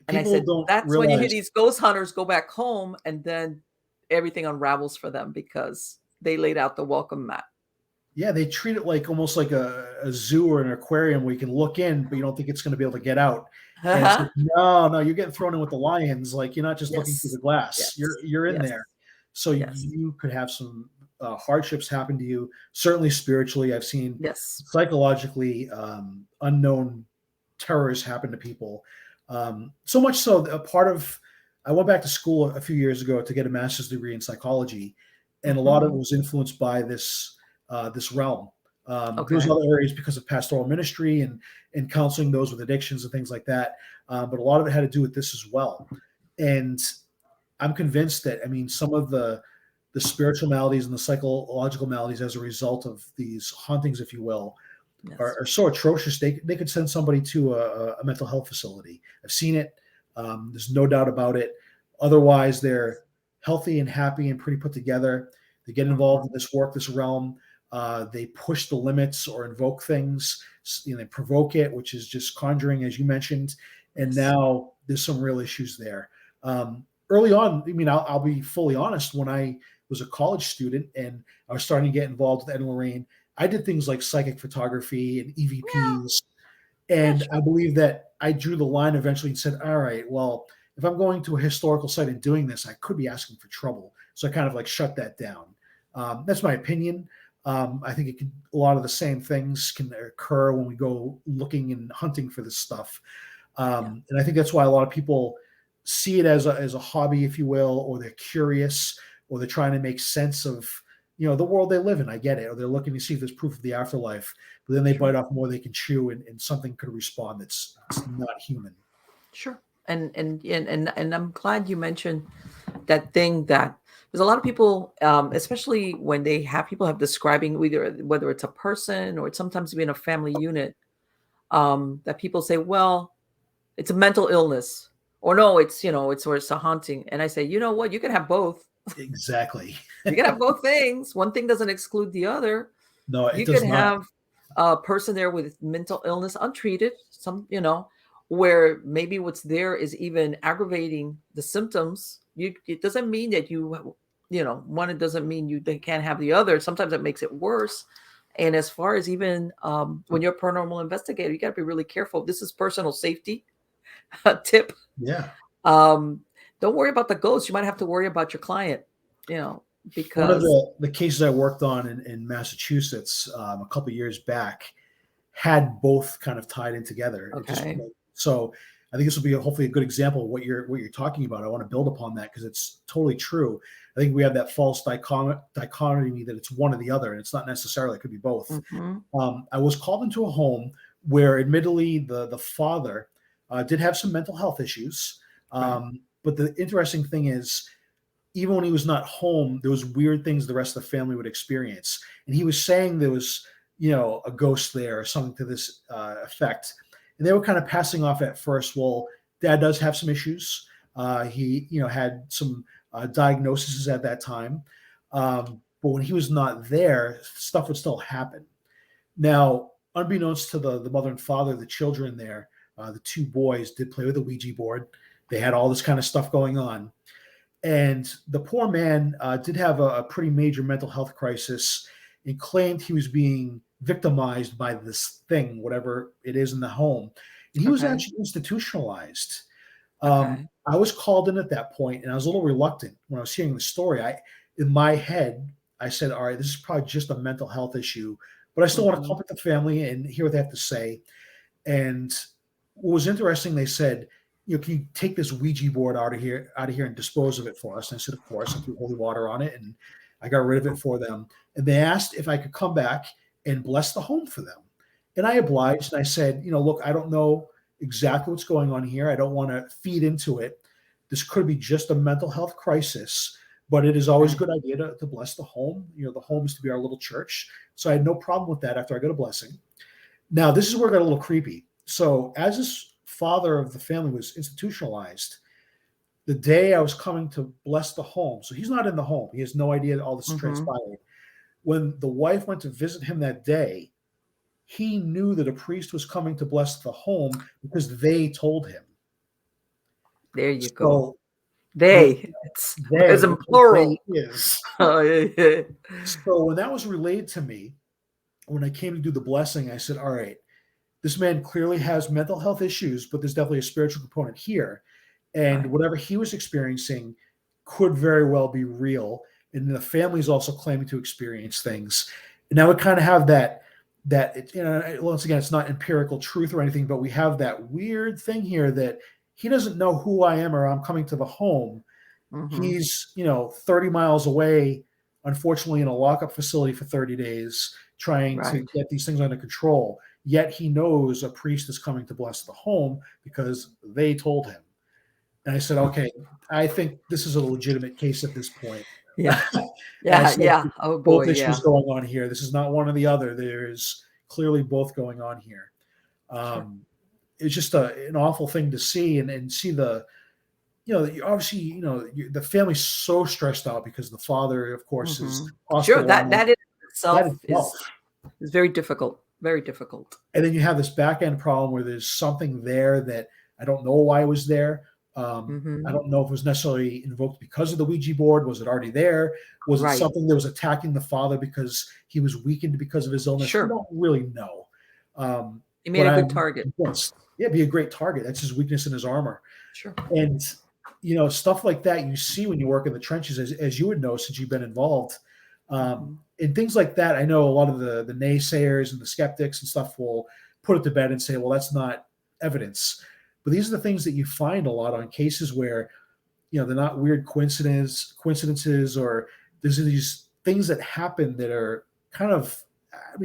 and I said, that's when you hear these ghost hunters go back home and then everything unravels for them because they laid out the welcome mat. Yeah, they treat it like almost like a zoo or an aquarium where you can look in, but you don't think it's going to be able to get out. And it's like, no, you're getting thrown in with the lions. Like, you're not just looking through the glass. You're in there. So you could have some hardships happen to you. Certainly spiritually, I've seen psychologically unknown terrors happen to people. So much so that I went back to school a few years ago to get a master's degree in psychology, and a lot of it was influenced by this realm. There's other areas because of pastoral ministry and counseling those with addictions and things like that. But a lot of it had to do with this as well. And I'm convinced that, I mean, some of the spiritual maladies and the psychological maladies as a result of these hauntings, if you will, are so atrocious. They could send somebody to a mental health facility. I've seen it. There's no doubt about it. Otherwise, they're healthy and happy and pretty put together. They get involved in this work, this realm. They push the limits or invoke things. You know, they provoke it, which is just conjuring, as you mentioned. And now there's some real issues there. Early on, I mean, I'll be fully honest. When I was a college student and I was starting to get involved with Ed and Lorraine, I did things like psychic photography and EVPs. And I believe that I drew the line eventually and said, all right, well, if I'm going to a historical site and doing this, I could be asking for trouble. So I kind of like shut that down. That's my opinion. I think a lot of the same things can occur when we go looking and hunting for this stuff. And I think that's why a lot of people see it as a hobby, if you will, or they're curious, or they're trying to make sense of, you know, the world they live in. I get it. Or they're looking to see if there's proof of the afterlife, but then they bite off more they can chew, and something could respond that's not human. Sure. And I'm glad you mentioned that thing, that there's a lot of people, especially when people have describing whether it's a person or it's sometimes even a family unit, that people say, well, it's a mental illness, or no, it's a haunting. And I say, you know what, you can have both. Exactly. You can have both things. One thing doesn't exclude the other. No, you could have a person there with mental illness untreated, where maybe what's there is even aggravating the symptoms. It doesn't mean that one, it doesn't mean they can't have the other. Sometimes it makes it worse. And as far as even when you're a paranormal investigator, you got to be really careful. This is personal safety tip. Yeah. Don't worry about the ghost. You might have to worry about your client, because one of the cases I worked on in Massachusetts a couple of years back had both kind of tied in together. Okay. So I think this will be hopefully a good example of what you're talking about. I want to build upon that because it's totally true. I think we have that false dichotomy that it's one or the other, and it's not necessarily. It could be both. Mm-hmm. I was called into a home where, admittedly, the father did have some mental health issues. Right. But the interesting thing is, even when he was not home, there was weird things the rest of the family would experience. And he was saying there was, a ghost there or something to this effect. And they were kind of passing off at first, well, Dad does have some issues. He, had some diagnoses at that time. But when he was not there, stuff would still happen. Now, unbeknownst to the mother and father, the children there, the two boys did play with a Ouija board. They had all this kind of stuff going on. And the poor man did have a pretty major mental health crisis and claimed he was being victimized by this thing, whatever it is in the home. And he was actually institutionalized. Okay. I was called in at that point, and I was a little reluctant when I was hearing the story. In my head, I said, all right, this is probably just a mental health issue, but I still want to comfort the family and hear what they have to say. And what was interesting, they said, can you take this Ouija board out of here and dispose of it for us? And I said, of course. I threw holy water on it, and I got rid of it for them. And they asked if I could come back and bless the home for them. And I obliged, and I said, look, I don't know exactly what's going on here. I don't want to feed into it. This could be just a mental health crisis, but it is always a good idea to bless the home. The home is to be our little church. So I had no problem with that after I got a blessing. Now, this is where it got a little creepy. So as this father of the family was institutionalized, the day I was coming to bless the home, so he's not in the home. He has no idea all this transpired. When the wife went to visit him that day, he knew that a priest was coming to bless the home because they told him. There you go. It's in plural. So when that was relayed to me, when I came to do the blessing, I said, all right, this man clearly has mental health issues, but there's definitely a spiritual component here. And whatever he was experiencing could very well be real. And the family's also claiming to experience things. And now we kind of have that once again, it's not empirical truth or anything, but we have that weird thing here that he doesn't know who I am or I'm coming to the home. He's, 30 miles away, unfortunately, in a lockup facility for 30 days, trying to get these things under control. Yet he knows a priest is coming to bless the home because they told him. And I said, okay, I think this is a legitimate case at this point. Yeah. Oh boy, both issues going on here. This is not one or the other. There's clearly both going on here. It's just an awful thing to see and see the, obviously, the family's so stressed out because the father, of course, is sure that in itself is very difficult. Very difficult. And then you have this back end problem where there's something there that I don't know why it was there. I don't know if it was necessarily invoked because of the Ouija board. Was it already there? Was it something that was attacking the father because he was weakened because of his illness? Sure. We don't really know. He made a good target. Yeah, be a great target. That's his weakness in his armor. Sure. And, stuff like that you see when you work in the trenches, as you would know since you've been involved. And things like that, I know a lot of the naysayers and the skeptics and stuff will put it to bed and say, well, that's not evidence. But these are the things that you find a lot on cases where, they're not weird coincidences, or there's these things that happen that are kind of,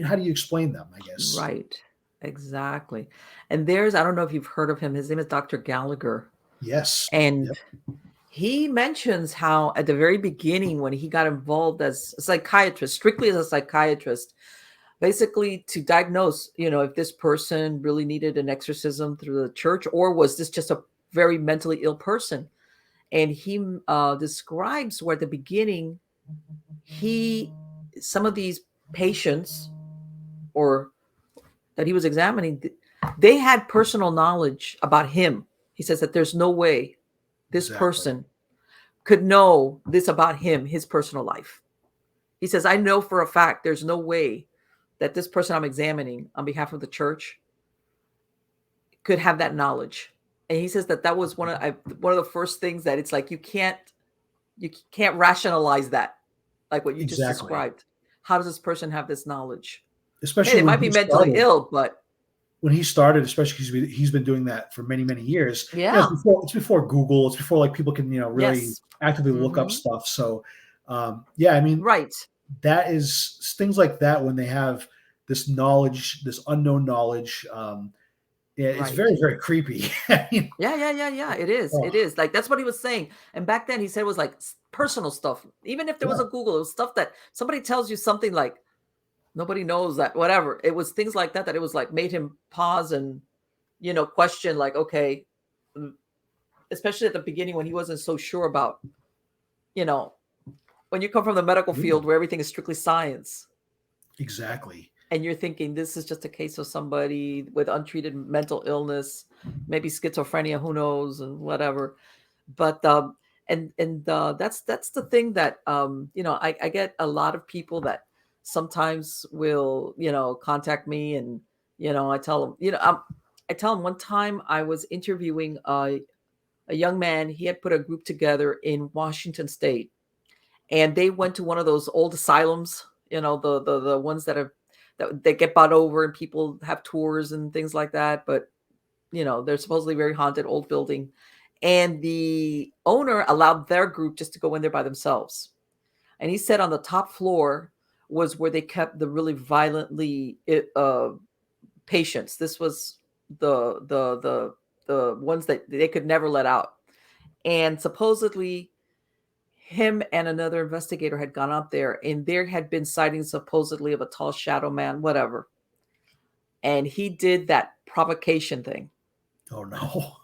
how do you explain them, I guess? Right. Exactly. And I don't know if you've heard of him. His name is Dr. Gallagher. Yes. And he mentions how at the very beginning, when he got involved as a psychiatrist, strictly as a psychiatrist, basically to diagnose, if this person really needed an exorcism through the church, or was this just a very mentally ill person? And he describes where at the beginning, some of these patients or that he was examining, they had personal knowledge about him. He says that there's no way this person could know this about him, his personal life. He says, I know for a fact there's no way that this person I'm examining on behalf of the church could have that knowledge. And he says that was one of the first things that it's like you can't rationalize that, like what you just described. How does this person have this knowledge? Especially it might be mentally ill, but when he started, especially because he's been doing that for many, many years. Yeah. It's before Google. It's before like people can, really actively look up stuff. So, right. That is things like that when they have this knowledge, this unknown knowledge. Yeah, it's Right. very, very creepy. I mean, Yeah. It is. oh, It is. Like that's what he was saying. And back then he said it was like personal stuff. Even if there was yeah. a Google, it was stuff that somebody tells you something like nobody knows that, whatever. It was things like that that it was like made him pause and question like, okay, especially at the beginning when he wasn't so sure about, you know, when you come from the medical Yeah, field where everything is strictly science exactly. and you're thinking this is just a case of somebody with untreated mental illness, maybe schizophrenia, who knows, and whatever. But that's the thing that I get a lot of people that sometimes will contact me, and I tell them I tell them one time I was interviewing a young man. He had put a group together in Washington State, and they went to one of those old asylums, the ones that they get bought over and people have tours and things like that. But they're supposedly very haunted old building. And the owner allowed their group just to go in there by themselves. And he said on the top floor was where they kept the really violently patients. This was the ones that they could never let out. And supposedly him and another investigator had gone up there, and there had been sightings supposedly of a tall shadow man, whatever. And he did that provocation thing. Oh no.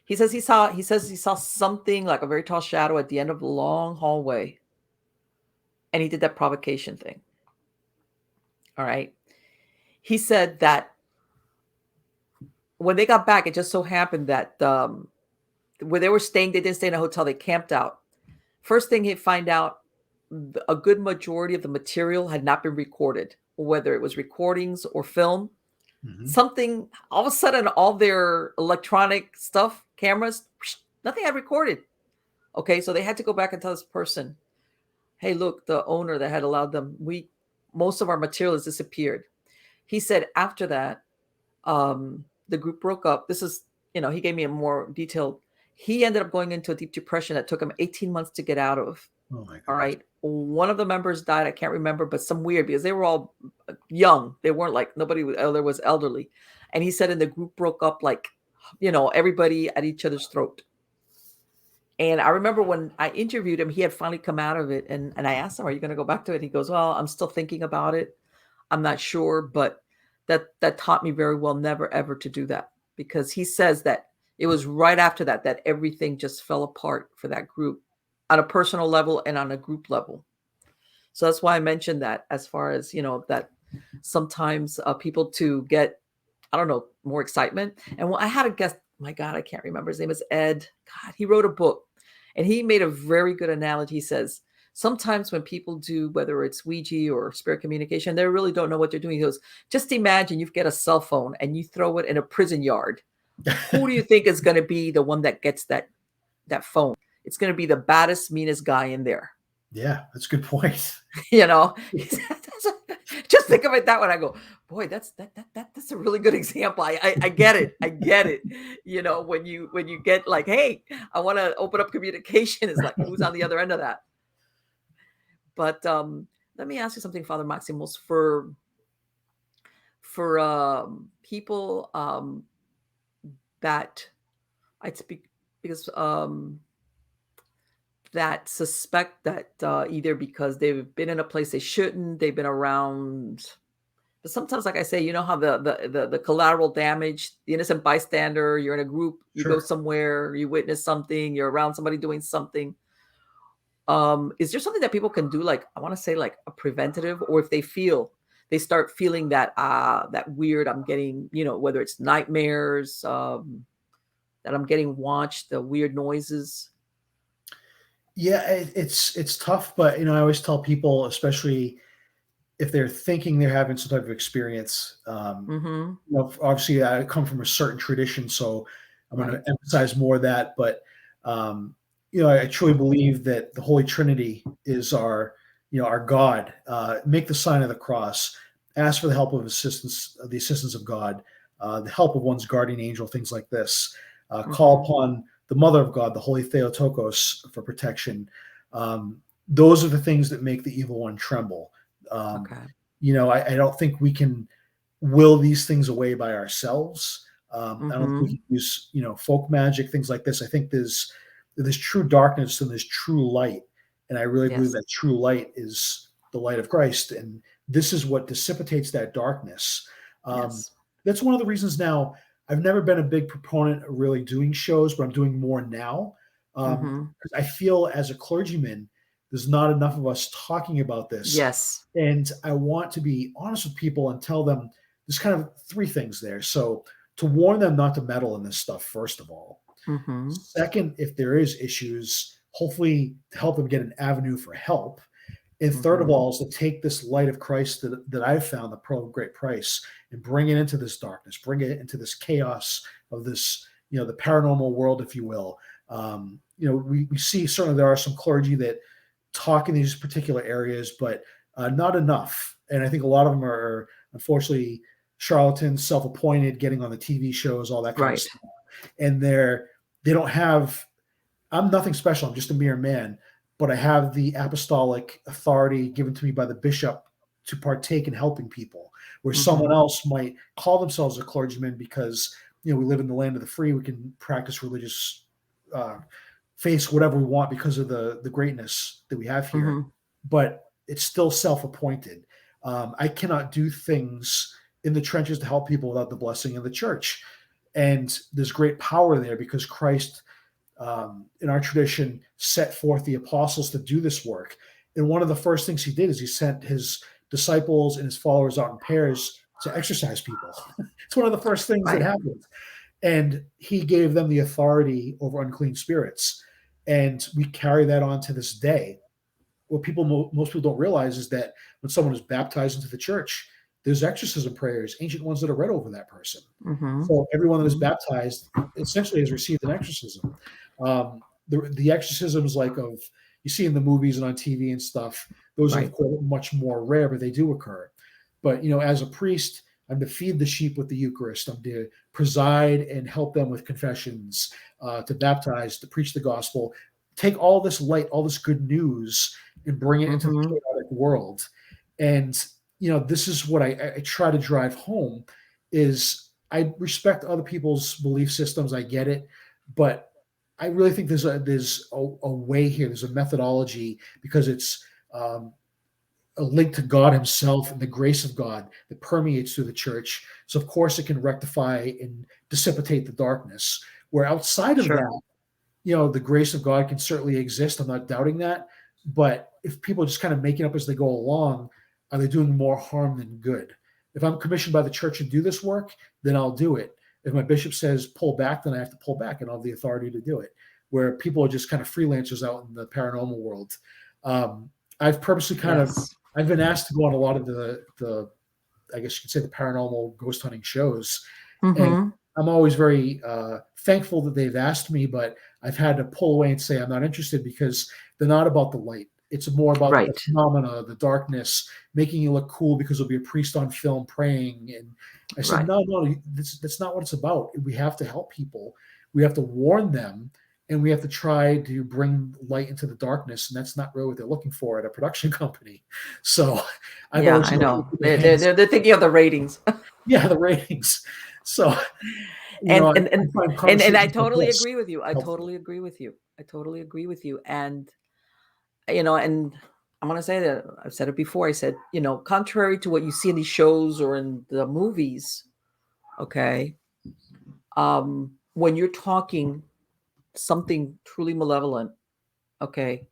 He says he saw something like a very tall shadow at the end of the long hallway. And he did that provocation thing. All right. He said that when they got back, it just so happened that where they were staying, they didn't stay in a hotel, they camped out. First thing he'd find out, a good majority of the material had not been recorded, whether it was recordings or film. Mhm. Something, all of a sudden, all their electronic stuff, cameras, nothing had recorded. Okay, so they had to go back and tell this person, hey, look, the owner that had allowed them, most of our material has disappeared. He said after that, the group broke up. This is, he gave me a more detailed. He ended up going into a deep depression that took him 18 months to get out of. Oh my All goodness. right. One of the members died. I can't remember, but some weird because they were all young. They weren't like nobody was elderly. And he said, and the group broke up like, everybody at each other's throat. And I remember when I interviewed him, he had finally come out of it. And I asked him, are you going to go back to it? He goes, well, I'm still thinking about it. I'm not sure, but that taught me very well never ever to do that, because he says that it was right after that everything just fell apart for that group on a personal level and on a group level. So that's why I mentioned that, as far as that sometimes people to get, I don't know, more excitement. And I had a guest, my God, I can't remember his name, is Ed. God, he wrote a book and he made a very good analogy. He says sometimes when people do, whether it's Ouija or spirit communication, they really don't know what they're doing. He goes, just imagine you get a cell phone and you throw it in a prison yard. Who do you think is going to be the one that gets that phone? It's going to be the baddest, meanest guy in there. Yeah, that's a good point. Just think of it that way. I go, boy, that's a really good example. I get it. I get it. When you get like, hey, I want to open up communication, is like, who's on the other end of that? But let me ask you something, Father Maximos, for people that I speak, because that suspect that either because they've been in a place they shouldn't, they've been around. But sometimes, like I say, you know how the collateral damage, the innocent bystander, you're in a group, you go Sure. somewhere, you witness something, you're around somebody doing something. Is there something that people can do, like I want to say like a preventative, or if they start feeling that weird, I'm getting, whether it's nightmares, that I'm getting watched, the weird noises. Yeah, it's tough, but I always tell people, especially if they're thinking they're having some type of experience. Mm-hmm. Obviously, I come from a certain tradition, so I'm going to Right. emphasize more of that. But I truly believe that the Holy Trinity is our God. Make the sign of the cross. Ask for the help of the assistance of God, the help of one's guardian angel, things like this. Call Mm-hmm. upon the Mother of God, the Holy Theotokos, for protection. Those are the things that make the evil one tremble. Okay. I don't think we can will these things away by ourselves. I don't think we Mm-hmm. can use, folk magic, things like this. I think there's true darkness and there's true light, and I really believe Yes. that true light is the light of Christ, and this is what dissipates that darkness. Um, Yes. that's one of the reasons now I've never been a big proponent of really doing shows, but I'm doing more now. Mm-hmm. 'Cause I feel as a clergyman, there's not enough of us talking about this, Yes. and I want to be honest with people and tell them there's kind of three things there. So to warn them not to meddle in this stuff, first of all. Mm-hmm. Second, if there is issues, hopefully to help them get an avenue for help. And third of Mm-hmm. all, is to take this light of Christ that I've found, the pearl of great price, and bring it into this darkness, bring it into this chaos of this, the paranormal world, if you will. We see certainly there are some clergy that talk in these particular areas, but not enough. And I think a lot of them are unfortunately charlatans, self-appointed, getting on the TV shows, all that kind of Right. stuff. And they don't have. I'm nothing special. I'm just a mere man, but I have the apostolic authority given to me by the bishop to partake in helping people, where someone Mm-hmm. else might call themselves a clergyman because we live in the land of the free. We can practice religious uh, face whatever we want because of the greatness that we have here, Mm-hmm. but it's still self-appointed. I cannot do things in the trenches to help people without the blessing of the church, and there's great power there because Christ, in our tradition, set forth the apostles to do this work. And one of the first things he did is he sent his disciples and his followers out in pairs to exorcise people. It's one of the first things that Right. happened. And he gave them the authority over unclean spirits. And we carry that on to this day. What most people don't realize is that when someone is baptized into the church, there's exorcism prayers, ancient ones that are read over that person. Mm-hmm. So everyone that is Mm-hmm. baptized essentially has received an exorcism. The exorcisms like of you see in the movies and on TV and stuff, those are of Right. course much more rare, but they do occur. But as a priest, I'm to feed the sheep with the Eucharist. I'm to preside and help them with confessions, to baptize, to preach the gospel, take all this light, all this good news, and bring it into the Mm-hmm. chaotic world. And this is what I try to drive home: is I respect other people's belief systems. I get it, but I really think there's a way here. There's a methodology because it's a link to God Himself and the grace of God that permeates through the church. So of course it can rectify and dissipate the darkness. Where outside of Sure. that, the grace of God can certainly exist. I'm not doubting that. But if people are just kind of making up as they go along, are they doing more harm than good? If I'm commissioned by the church to do this work, then I'll do it. If my bishop says pull back, then I have to pull back and I'll have the authority to do it. Where people are just kind of freelancers out in the paranormal world. I've purposely Yes. I've been asked to go on a lot of the I guess you could say the paranormal ghost hunting shows, and Mm-hmm. I'm always very thankful that they've asked me, but I've had to pull away and say I'm not interested because they're not about the light. It's more about the Right. phenomena, the darkness, making you look cool because there'll be a priest on film praying. And I said, Right. no, that's not what it's about. We have to help people. We have to warn them, and we have to try to bring light into the darkness. And that's not really what they're looking for at a production company. So I've Yeah, always I tried to know. keep my They're, hands, they're, they're thinking of the ratings. yeah, the ratings. So and I and and find and I conversations like totally this agree with you. I helpful. totally agree with you. I totally agree with you. And and I'm gonna say that I've said it before. I said, contrary to what you see in these shows or in the movies, okay, when you're talking something truly malevolent, okay,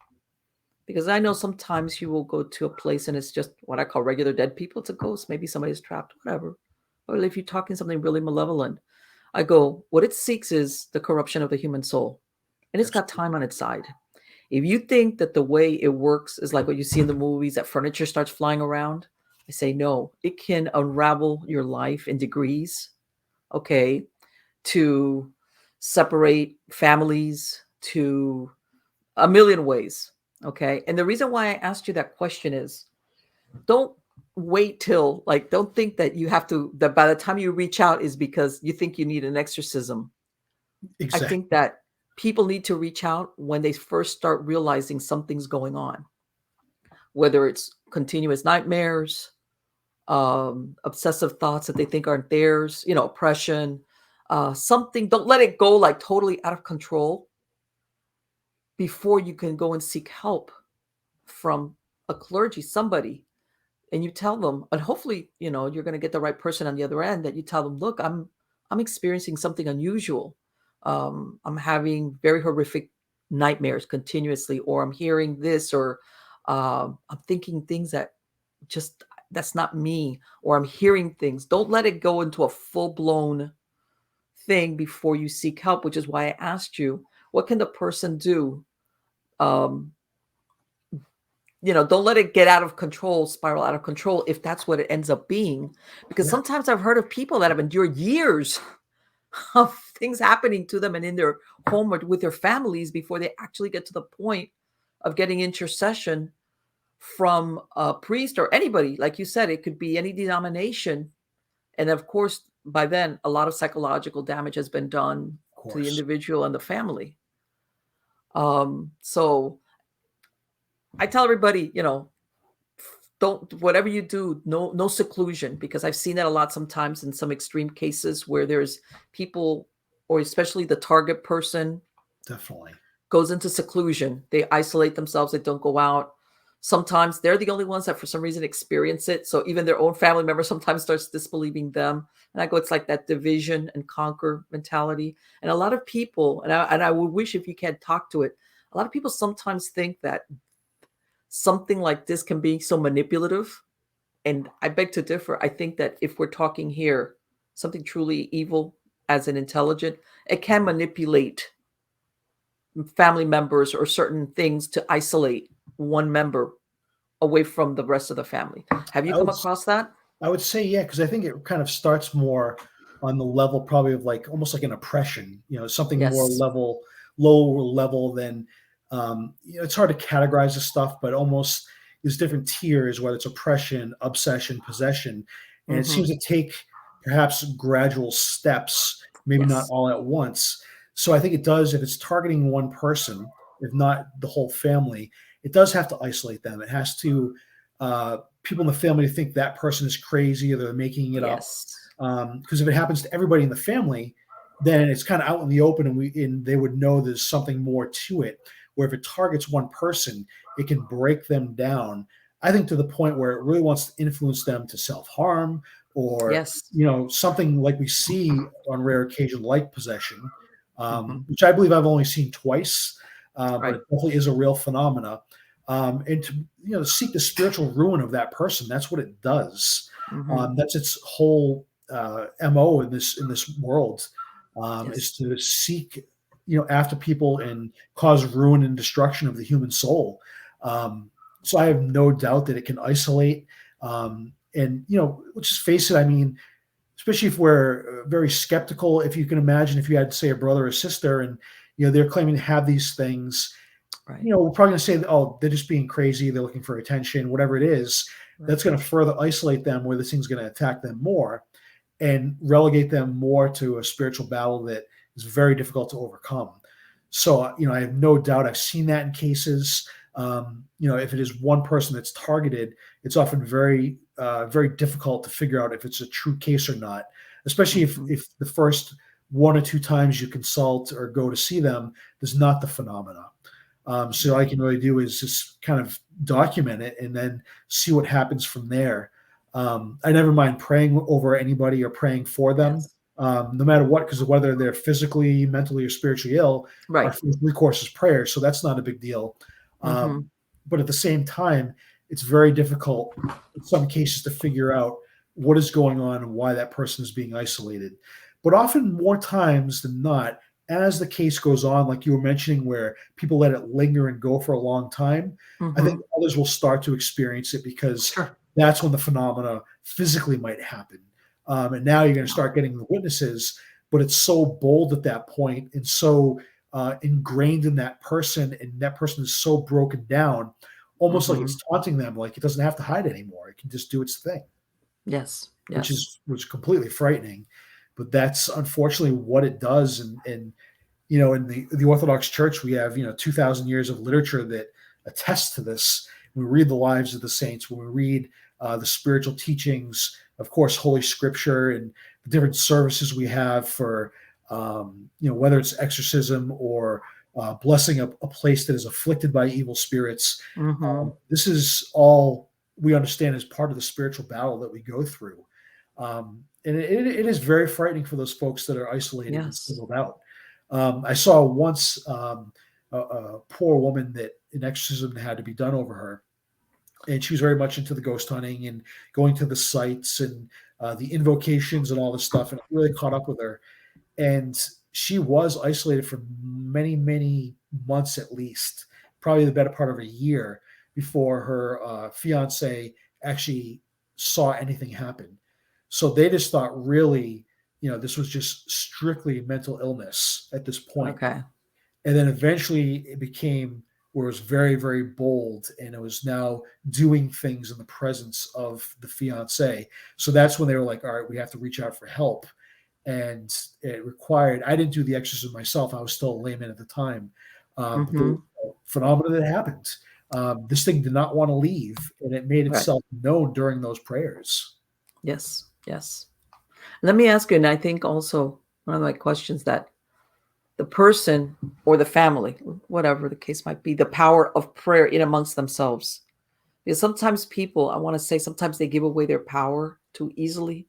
because I know sometimes you will go to a place and it's just what I call regular dead people. It's a ghost, maybe somebody's trapped, whatever. Or if you're talking something really malevolent, I go, what it seeks is the corruption of the human soul. And it's got Absolutely. time on its side. If you think that the way it works is like what you see in the movies, that furniture starts flying around, I say no. It can unravel your life in degrees, okay, to separate families, to a million ways, okay? And the reason why I asked you that question is don't wait till, like, don't think that you have to, that by the time you reach out is because you think you need an exorcism. I think Exactly. that people need to reach out when they first start realizing something's going on, whether it's continuous nightmares, obsessive thoughts that they think aren't theirs, oppression, something. Don't let it go like totally out of control before you can go and seek help from a clergy, somebody. And you tell them, and hopefully, you're going to get the right person on the other end, that you tell them, look, I'm experiencing something unusual. I'm having very horrific nightmares continuously, or I'm hearing this, or I'm thinking things that's not me, or I'm hearing things. Don't let it go into a full-blown thing before you seek help, which is why I asked you, what can the person do? Um, don't let it get out of control, spiral out of control, if that's what it ends up being. Because Yeah. sometimes I've heard of people that have endured years of things happening to them and in their home or with their families before they actually get to the point of getting intercession from a priest or anybody. Like you said, it could be any denomination. And of course, by then, a lot of psychological damage has been done Of to the course. individual and the family. So I tell everybody, don't, whatever you do, no seclusion, because I've seen that a lot sometimes in some extreme cases where there's people, or especially the target person, Definitely. goes into seclusion. They isolate themselves. They don't go out. Sometimes they're the only ones that for some reason experience it. So even their own family member sometimes starts disbelieving them. And I go, it's like that division and conquer mentality. And a lot of people, and I would wish if you can talk to it, a lot of people sometimes think that something like this can be so manipulative. And I beg to differ. I think that if we're talking here, something truly evil as an intelligent, it can manipulate family members or certain things to isolate one member away from the rest of the family. Have you I come would across that? I would say, yeah, because I think it kind of starts more on the level probably of like almost like an oppression, something more Yes. lower level than, it's hard to categorize the stuff, but almost there's different tiers, whether it's oppression, obsession, possession. And it Mm-hmm. seems to take perhaps gradual steps, maybe not Yes. all at once. So I think it does, if it's targeting one person, if not the whole family, it does have to isolate them. It has to, people in the family think that person is crazy or they're making it up. Yes. Because if it happens to everybody in the family, then it's kind of out in the open, and they would know there's something more to it. Where if it targets one person, it can break them down. I think to the point where it really wants to influence them to self harm, or Yes. something like we see on rare occasion, like possession, Mm-hmm. which I believe I've only seen twice, but Right. it definitely is a real phenomena. And to seek the spiritual ruin of that person. That's what it does. Mm-hmm. That's its whole mo in this world, is Yes. to seek after people and cause ruin and destruction of the human soul. So I have no doubt that it can isolate. And let's just face it. I mean, especially if we're very skeptical. If you can imagine, if you had, say, a brother or sister, and they're claiming to have these things, Right. we're probably going to say, oh, they're just being crazy. They're looking for attention, whatever it is. Right. That's going to further isolate them, where this thing's going to attack them more and relegate them more to a spiritual battle that is very difficult to overcome. So, I have no doubt I've seen that in cases. If it is one person that's targeted, it's often very, very difficult to figure out if it's a true case or not, especially Mm-hmm. if the first one or two times you consult or go to see them, there's not the phenomena. So all I can really do is just kind of document it and then see what happens from there. I never mind praying over anybody or praying for them, Yes. no matter what, because whether they're physically, mentally, or spiritually ill, our Right. first recourse is prayer. So that's not a big deal. Mm-hmm. But at the same time, it's very difficult in some cases to figure out what is going on and why that person is being isolated. But often, more times than not, as the case goes on, like you were mentioning, where people let it linger and go for a long time, I think Mm-hmm. others will start to experience it, because Sure. that's when the phenomena physically might happen. And now you're going to start getting the witnesses, but it's so bold at that point and so ingrained in that person, and that person is so broken down, almost like Mm-hmm. it's taunting them, like it doesn't have to hide anymore. It can just do its thing, Yes. which Yes. is completely frightening. But that's unfortunately what it does. And in the Orthodox Church, we have 2,000 years of literature that attests to this. We read the lives of the saints. When we read the spiritual teachings, of course, Holy Scripture, and the different services we have for, whether it's exorcism or blessing a place that is afflicted by evil spirits. Mm-hmm. This is all we understand as part of the spiritual battle that we go through. And it is very frightening for those folks that are isolated and Yes. singled out. I saw once a poor woman that an exorcism had to be done over her, and she was very much into the ghost hunting and going to the sites and the invocations and all this stuff, and it really caught up with her. And she was isolated for many, many months at least, probably the better part of a year before her fiance actually saw anything happen. So they just thought really, this was just strictly mental illness at this point. Okay. And then eventually it became where it was very, very bold, and it was now doing things in the presence of the fiance. So that's when they were like, all right, we have to reach out for help. And it required, I didn't do the exorcism myself. I was still a layman at the time. But there was a phenomenon that happened. This thing did not want to leave, and it made itself known during those prayers. Yes. Yes. Let me ask you, and I think also one of my questions, that the person or the family, whatever the case might be, the power of prayer in amongst themselves. Because sometimes people, I want to say, sometimes they give away their power too easily.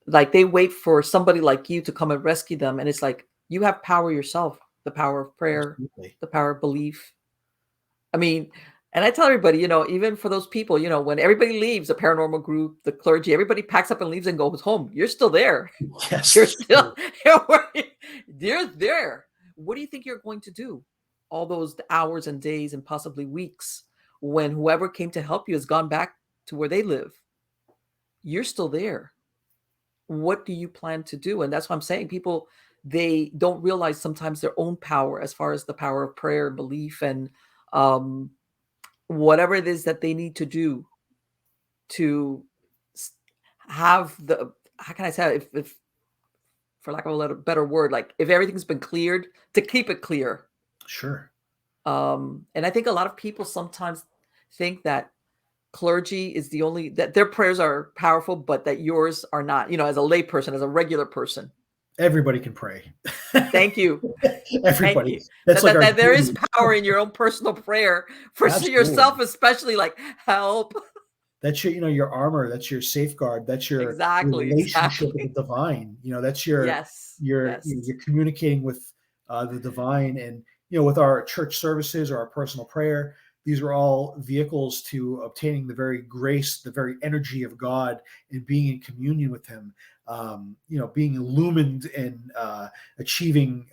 Like they wait for somebody like you to come and rescue them. And it's like, you have power yourself, the power of prayer, Absolutely. the power of belief. I mean, and I tell everybody, even for those people, when everybody leaves, the paranormal group, the clergy, everybody packs up and leaves and goes home. You're still there. Yes. You're still you're there. What do you think you're going to do all those hours and days and possibly weeks when whoever came to help you has gone back to where they live? You're still there. What do you plan to do? And that's what I'm saying. People, they don't realize sometimes their own power as far as the power of prayer and belief and whatever it is that they need to do to have the, how can I say it? If for lack of a better word, like if everything's been cleared, to keep it clear. Sure. And I think a lot of people sometimes think that clergy is the only, that their prayers are powerful, but that yours are not, as a lay person, as a regular person. Everybody can pray. Thank you. Everybody. Thank you. That's that there is power in your own personal prayer for Absolutely. yourself, especially, like, help. That's your armor. That's your safeguard. That's your relationship with the divine. That's you're communicating with the divine, and with our church services or our personal prayer. These are all vehicles to obtaining the very grace, the very energy of God, and being in communion with Him. Being illumined and achieving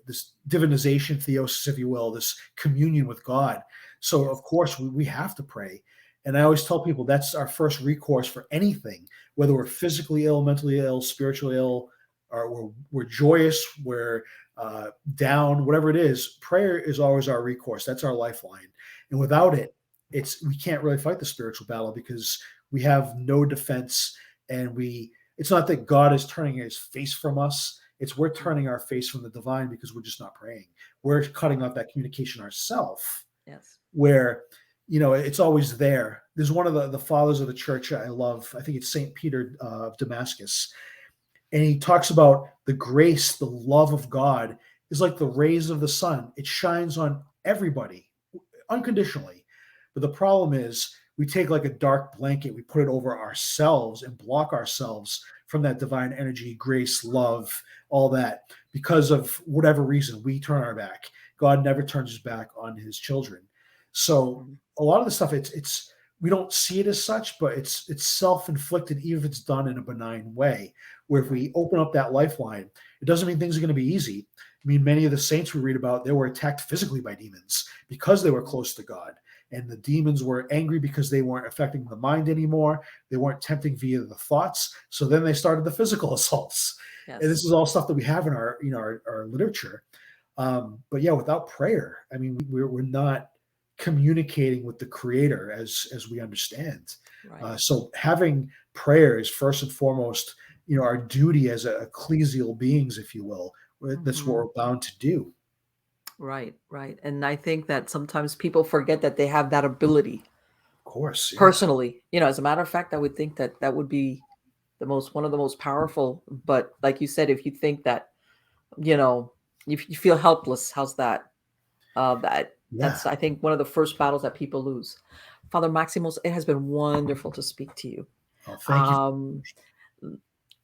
this divinization, theosis, if you will, this communion with God. So, of course, we have to pray. And I always tell people that's our first recourse for anything, whether we're physically ill, mentally ill, spiritually ill, or we're joyous, we're down, whatever it is. Prayer is always our recourse. That's our lifeline. And without it, we can't really fight the spiritual battle, because we have no defense, and it's not that God is turning His face from us. It's we're turning our face from the divine because we're just not praying. We're cutting off that communication ourselves. Yes. Where, it's always there. There's one of the fathers of the church I love. I think it's St. Peter of Damascus. And he talks about the grace, the love of God is like the rays of the sun. It shines on everybody unconditionally. But the problem is we take like a dark blanket, we put it over ourselves and block ourselves from that divine energy, grace, love, all that. Because of whatever reason, we turn our back. God never turns His back on His children. So a lot of the stuff, it's we don't see it as such, but it's self-inflicted, even if it's done in a benign way. Where if we open up that lifeline, it doesn't mean things are going to be easy. I mean, many of the saints we read about, they were attacked physically by demons because they were close to God. And the demons were angry because they weren't affecting the mind anymore. They weren't tempting via the thoughts. So then they started the physical assaults. Yes. And this is all stuff that we have in our literature. But yeah, without prayer, I mean, we're not communicating with the Creator as we understand. Right. So having prayer is first and foremost, our duty as ecclesial beings, if you will. That's what we're bound to do. Right. And I think that sometimes people forget that they have that ability Of course, yeah. personally. As a matter of fact, I would think that that would be one of the most powerful. But like you said, if you think that, you know, if you feel helpless, how's that? Yeah. That's, I think, one of the first battles that people lose. Father Maximos, it has been wonderful to speak to you. Oh, thank you. Um,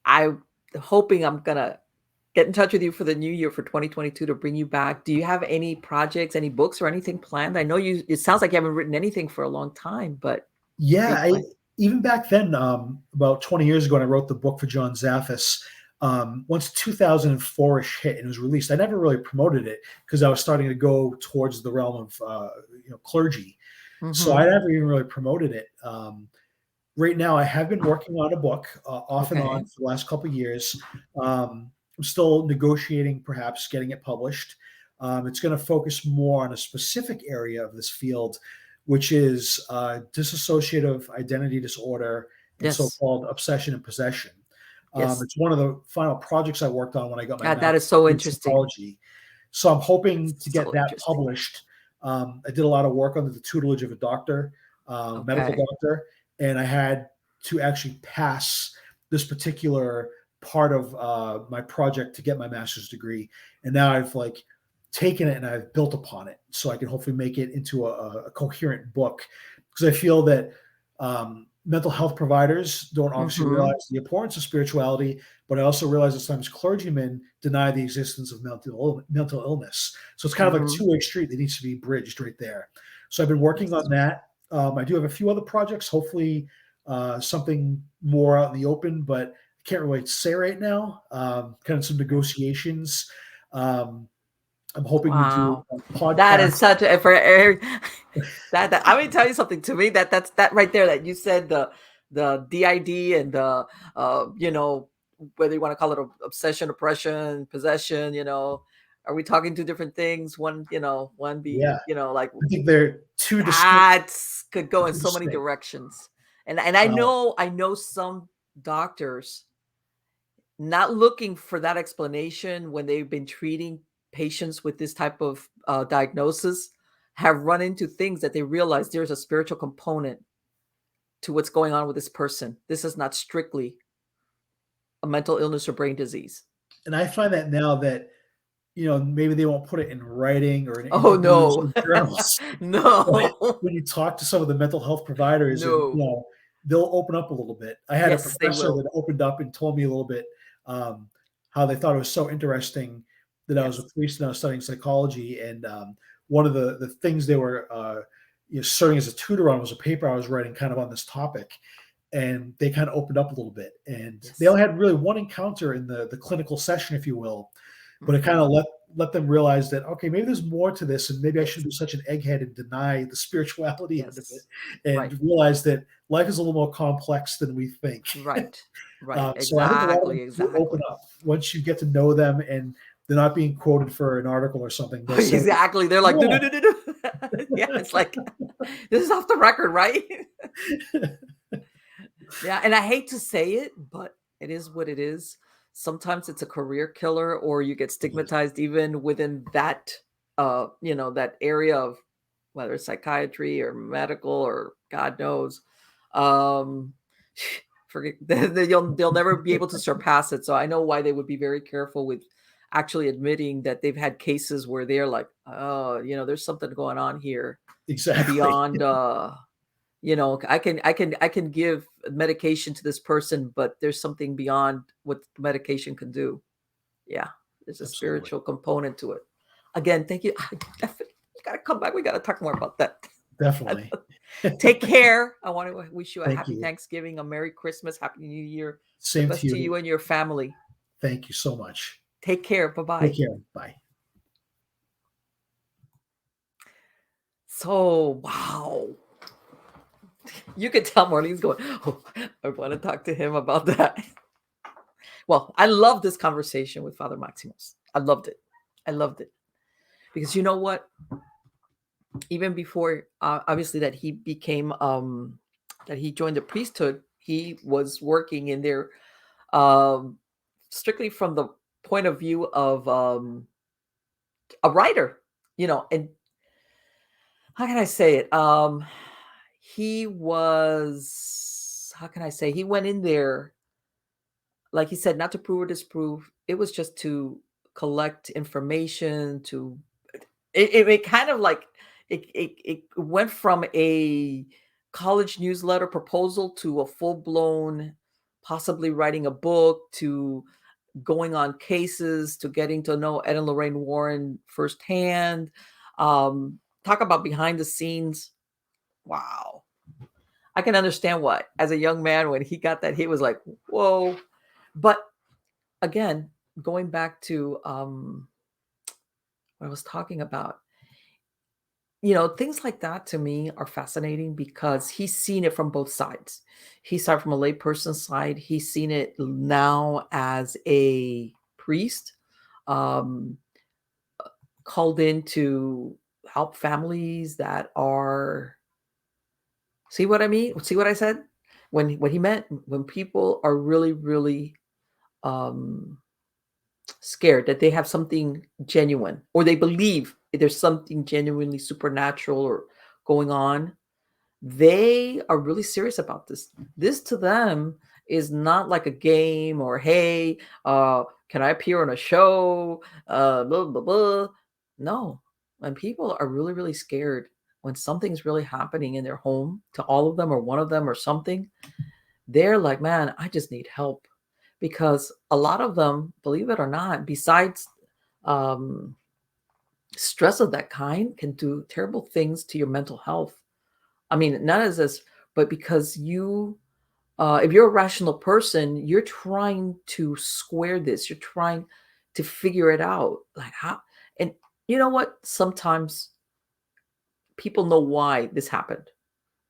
I'm hoping I'm gonna get in touch with you for the new year for 2022 to bring you back. Do you have any projects, any books, or anything planned? I know you. It sounds like you haven't written anything for a long time, but Yeah, are you plan- even back then, about 20 years ago, when I wrote the book for John Zaffis, once 2004-ish hit and it was released, I never really promoted it because I was starting to go towards the realm of clergy. So I Mhm. never even really promoted it. Right now, I have been working on a book off and on Okay. for the last couple of years. I'm still negotiating, perhaps getting it published. It's going to focus more on a specific area of this field, which is dissociative identity disorder and Yes. so-called obsession and possession. Yes. It's one of the final projects I worked on when I got my That is master's so in interesting. psychology. So I'm hoping to get So that interesting. published. I did a lot of work under the tutelage of a doctor, medical Okay. doctor, and I had to actually pass this particular part of my project to get my master's degree. And now I've like taken it and I've built upon it so I can hopefully make it into a coherent book. Because I feel that mental health providers don't obviously Mhm. realize the importance of spirituality, but I also realize that sometimes clergymen deny the existence of mental illness. So it's kind of like a Mhm. two-way street that needs to be bridged right there. So I've been working on Yes. that. I do have a few other projects, hopefully something more out in the open, but I can't really say right now. Kind of some Okay. negotiations. Um, I'm hoping to do Wow. a That is podcast. such a that I'm gonna tell you something. To me, that's that right there that you said, the DID and the whether you want to call it obsession, oppression, possession, are we talking two different things? One, one Yeah, being, like I think they're two distinct. that's could go in Two so many distinct. directions. And I know some doctors not looking for that explanation when they've been treating patients with this type of diagnosis, have run into things that they realize there's a spiritual component to what's going on with this person. This is not strictly a mental illness or brain disease. And I find that now that maybe they won't put it in writing or in Oh interviews no. or journals. But No. when you talk to some of the mental health providers, and No. they'll open up a little bit. I had a Yes, they professor will. that opened up and told me a little bit um, how they thought it was so interesting that I was a Yes. priest and I was studying psychology, and one of the things they were serving as a tutor on was a paper I was writing kind of on this topic, and they kind of opened up a little bit, and they Yes. only had really one encounter in the clinical session, if you will, but it kind Mhm. of let them realize that, okay, maybe there's more to this, and maybe I shouldn't be such an egghead and deny the spirituality end of it, Yes. Right. and realize that life is a little more complex than we think. Right. Right. So I think a lot of them Exactly. do open Exactly. up once you get to know them, and they're not being quoted for an article or something. They'll say, Exactly. They're like, "Do, "Yeah, do, do, do, do." Yeah, it's like, this is off the record, right? Yeah, and I hate to say it, but it is what it is. Sometimes it's a career killer, or you get it is stigmatized even within that that area of whether it's psychiatry or medical or God knows. Um forget they'll never be able to surpass it. So I know why they would be very careful with actually admitting that they've had cases where they're like, oh, there's something going on here exactly." beyond I can give medication to this person, but there's something beyond what the medication can do. Yeah, there's a Absolutely, spiritual component to it. Again, thank you. You gotta come back. We gotta talk more about that. definitely. Take care. I want to wish you a Thank happy you. Thanksgiving, a Merry Christmas, Happy New Year. The Same to best to you. you and your family. Thank you so much. Take care. Bye Take bye. care. Bye. So, wow. You could tell Marlene's going, oh, I want to talk to him about that. Well, I love this conversation with Father Maximus. I loved it. I loved it. Because you know what? Even before, obviously, that he joined the priesthood, he was working in there um, strictly from the point of view of a writer, and how can I say it? he was, how can I say, he went in there, like he said, not to prove or disprove. It was just to collect information, to it kind of like it went from a college newsletter proposal to a full-blown, possibly writing a book, to going on cases, to getting to know Ed and Lorraine Warren firsthand. Talk about behind the scenes. Wow. I can understand what, as a young man, when he got that, he was like, whoa. But again, going back to what I was talking about, things like that to me are fascinating because he's seen it from both sides. He saw it from a layperson's side. He's seen it now as a priest, um, called in to help families that are. See what I mean? See what I said? When he meant when people are really, really um, scared that they have something genuine, or they believe there's something genuinely supernatural or going on, they are really serious about this. This to them is not like a game or, hey, can I appear on a show? Blah, blah, blah. No, when people are really, really scared, when something's really happening in their home to all of them or one of them or something, they're like, man, I just need help. Because a lot of them, believe it or not, besides um, stress of that kind, can do terrible things to your mental health. I mean, not as this, but because if you're a rational person, you're trying to square this. You're trying to figure it out. Like how, and you know what? Sometimes people know why this happened.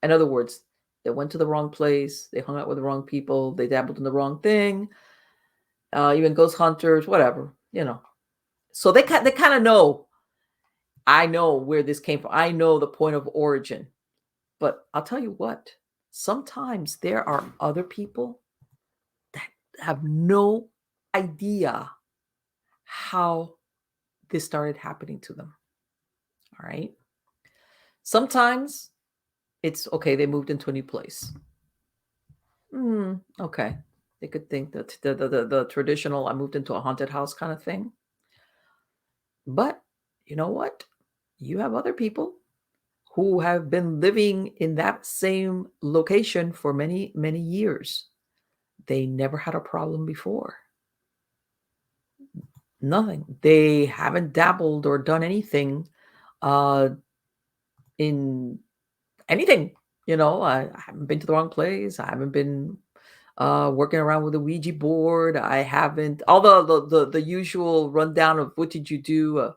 In other words, they went to the wrong place. They hung out with the wrong people. They dabbled in the wrong thing. Even ghost hunters, whatever. So they kind of know. I know where this came from. I know the point of origin. But I'll tell you what, sometimes there are other people that have no idea how this started happening to them. All right. Sometimes it's okay, they moved into a new place. Okay. They could think that the traditional, I moved into a haunted house kind of thing. But you know what? You have other people who have been living in that same location for many, many years. They never had a problem before. Nothing. They haven't dabbled or done anything uh, in anything. I haven't been to the wrong place. I haven't been working around with a Ouija board. I haven't, all the usual rundown of what did you do,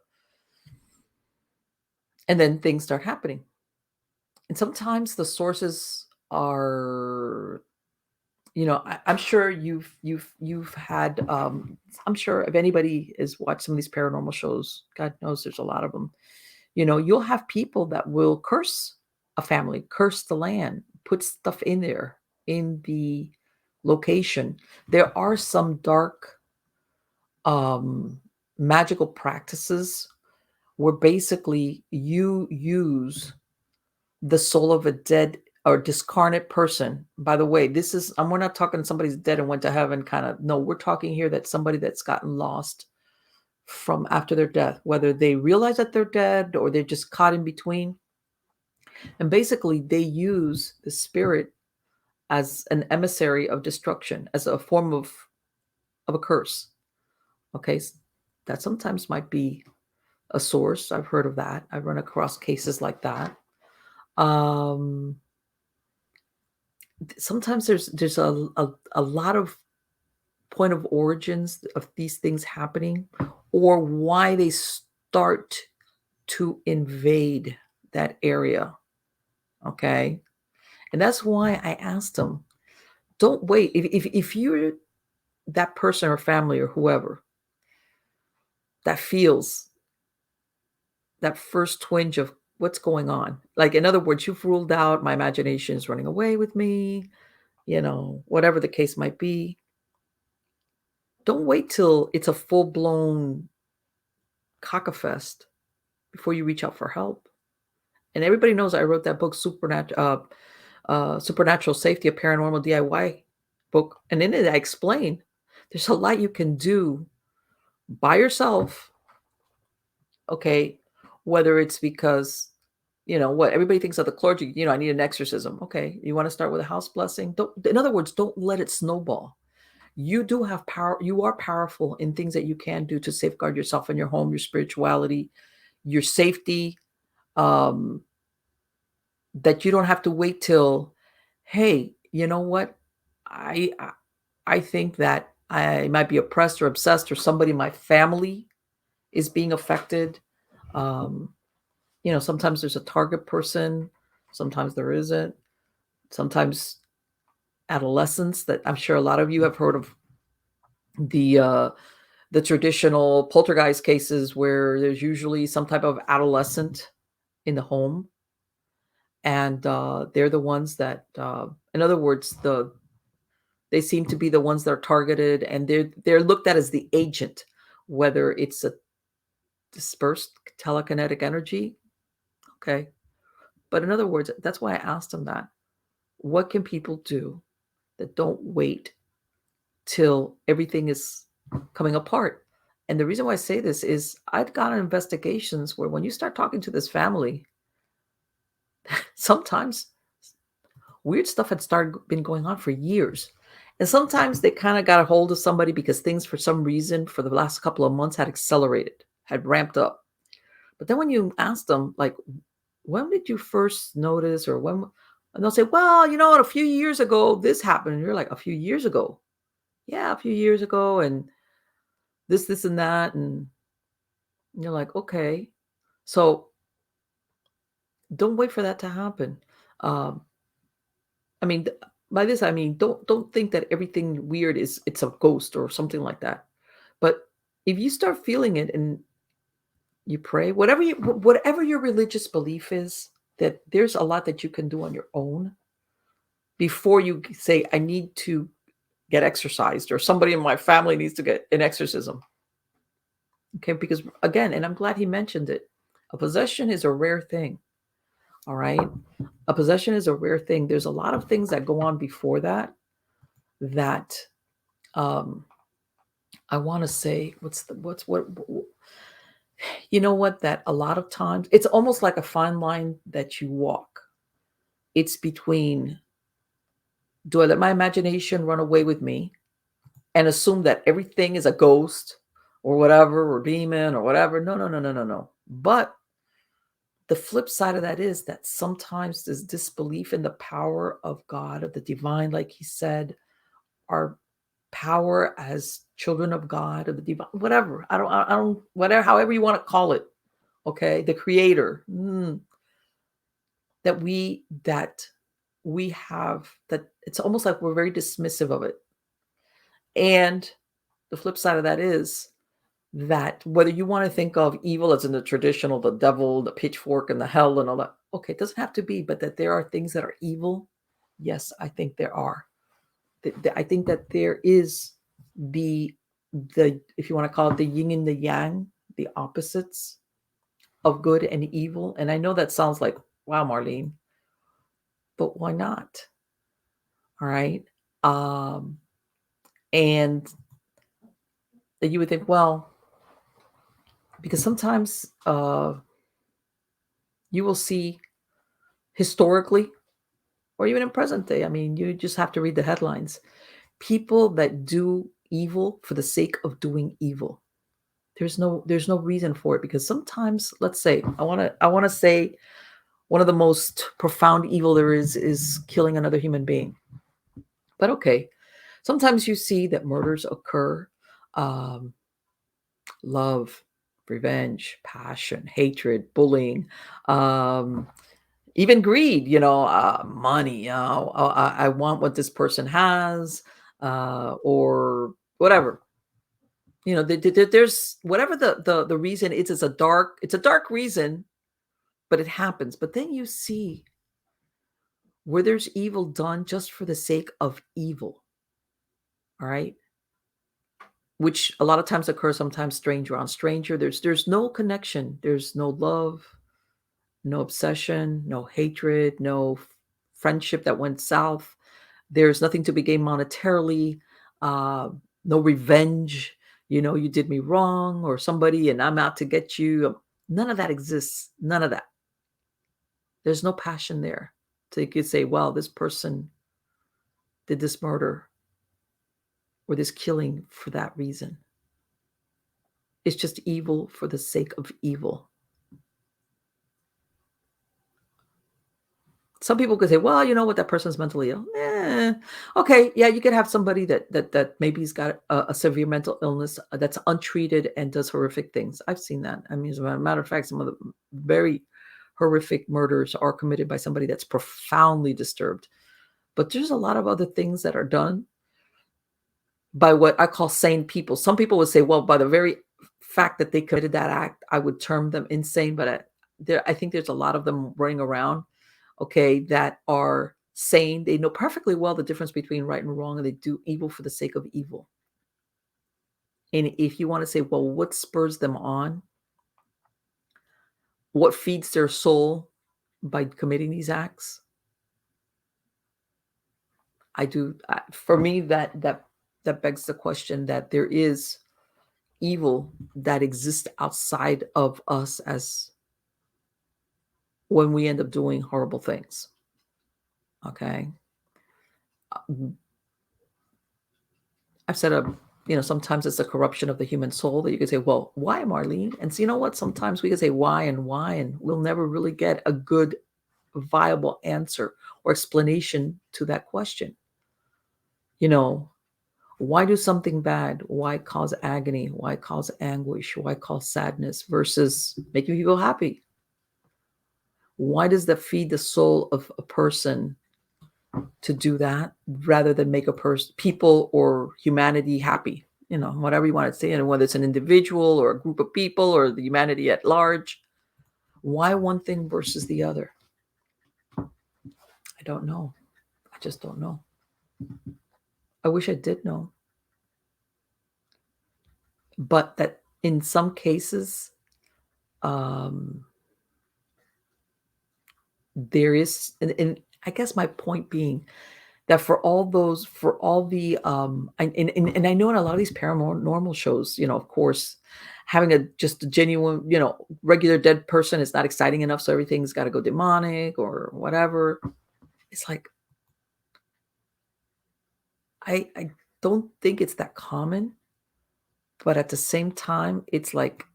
and then things start happening. And sometimes the sources are, I'm sure you've had. I'm sure if anybody has watched some of these paranormal shows, God knows there's a lot of them. You'll have people that will curse a family, curse the land, put stuff in there in the location. There are some dark magical practices where basically you use the soul of a dead or discarnate person. By the way, we're not talking somebody's dead and went to heaven kind of. No, we're talking here that somebody that's gotten lost from after their death, whether they realize that they're dead or they're just caught in between. And basically they use the spirit as an emissary of destruction, as a form of a curse. Okay. That sometimes might be a source. I've heard of that. I've run across cases like that. Sometimes there's a lot of point of origins of these things happening, or why they start to invade that area. Okay. And that's why I asked them, don't wait. If you're that person or family or whoever that feels that first twinge of what's going on, like, in other words, you've ruled out, my imagination is running away with me, whatever the case might be, don't wait till it's a full-blown cockafest before you reach out for help. And everybody knows I wrote that book, Supernatural. Supernatural Safety, a paranormal DIY book. And in it, I explain there's a lot you can do by yourself. Okay. Whether it's because, what everybody thinks of the clergy, I need an exorcism. Okay. You want to start with a house blessing? In other words, don't let it snowball. You do have power. You are powerful in things that you can do to safeguard yourself and your home, your spirituality, your safety, that you don't have to wait till, hey, you know what? I think that I might be oppressed or obsessed, or somebody in my family is being affected. Um, sometimes there's a target person, sometimes there isn't. Sometimes adolescents, that I'm sure a lot of you have heard of the traditional poltergeist cases where there's usually some type of adolescent in the home, and they're the ones that, in other words, they seem to be the ones that are targeted, and they're looked at as the agent, whether it's a dispersed telekinetic energy. Okay. But in other words, that's why I asked him that. What can people do that don't wait till everything is coming apart? And the reason why I say this is I've gotten investigations where when you start talking to this family, sometimes weird stuff had been going on for years. And sometimes they kind of got a hold of somebody because things, for some reason, for the last couple of months had accelerated, had ramped up. But then when you ask them, like, when did you first notice, or when, and they'll say, well, you know what, a few years ago, this happened. And you're like, a few years ago? Yeah, a few years ago. And this, and that. And you're like, okay. So don't wait for that to happen. Um, I mean, by this I mean don't think that everything weird it's a ghost or something like that. But if you start feeling it and you pray, whatever your religious belief is, that there's a lot that you can do on your own before you say, I need to get exorcised, or somebody in my family needs to get an exorcism. Okay, because again, and I'm glad he mentioned it, a possession is a rare thing. All right. A possession is a rare thing. There's a lot of things that go on before that um I want to say, you know what, that a lot of times it's almost like a fine line that you walk. It's between, do I let my imagination run away with me and assume that everything is a ghost or whatever, or demon or whatever? No, no, no, no, no, no. But the flip side of that is that sometimes this disbelief in the power of God, of the divine, like he said, our power as children of God, of the divine, whatever. I don't, whatever, however you want to call it. Okay. The creator, that we have, that it's almost like we're very dismissive of it. And the flip side of that is that whether you want to think of evil as in the traditional, the devil, the pitchfork, and the hell and all that, okay, it doesn't have to be, but that there are things that are evil. Yes, I think there are. I think that there is the if you want to call it the yin and the yang, the opposites of good and evil. And I know that sounds like, wow, Marlene, but why not? All right. And that you would think, well, because sometimes you will see historically, or even in present day, I mean, you just have to read the headlines, people that do evil for the sake of doing evil. There's no reason for it, because sometimes, let's say, I want to say one of the most profound evil there is killing another human being. But okay, sometimes you see that murders occur, um, love, revenge, passion, hatred, bullying, um, even greed, money. I want what this person has, or whatever. There's whatever the reason is. It's a dark reason, but it happens. But then you see where there's evil done just for the sake of evil. All right. Which a lot of times occurs, sometimes stranger on stranger. There's no connection. There's no love, no obsession, no hatred, no friendship that went south. There's nothing to be gained monetarily, no revenge. You did me wrong or somebody and I'm out to get you. None of that exists. None of that. There's no passion there. So you could say, well, this person did this murder or this killing for that reason. It's just evil for the sake of evil. Some people could say, well, you know what, that person's mentally ill. Okay, yeah, you could have somebody that maybe's got a severe mental illness that's untreated and does horrific things. I've seen that. I mean, as a matter of fact, some of the very horrific murders are committed by somebody that's profoundly disturbed. But there's a lot of other things that are done by what I call sane people. Some people would say, well, by the very fact that they committed that act, I would term them insane. But I think there's a lot of them running around, okay, that are sane. They know perfectly well the difference between right and wrong, and they do evil for the sake of evil. And if you want to say, well, what spurs them on? What feeds their soul by committing these acts? For me, that begs the question that there is evil that exists outside of us as when we end up doing horrible things. Okay. I've said, sometimes it's a corruption of the human soul that you could say, well, why, Marlene? And so you know what? Sometimes we can say why, and we'll never really get a good, viable answer or explanation to that question. Why do something bad? Why cause agony? Why cause anguish? Why cause sadness versus making people happy? Why does that feed the soul of a person to do that rather than make people or humanity happy? Whatever you want to say, and whether it's an individual or a group of people or the humanity at large. Why one thing versus the other? I don't know. I just don't know. I wish I did know. But that in some cases, there is, and I guess my point being that for all the, and I know in a lot of these paranormal shows, of course, having just a genuine, regular dead person is not exciting enough. So everything's got to go demonic or whatever. It's like, I don't think it's that common, but at the same time, it's like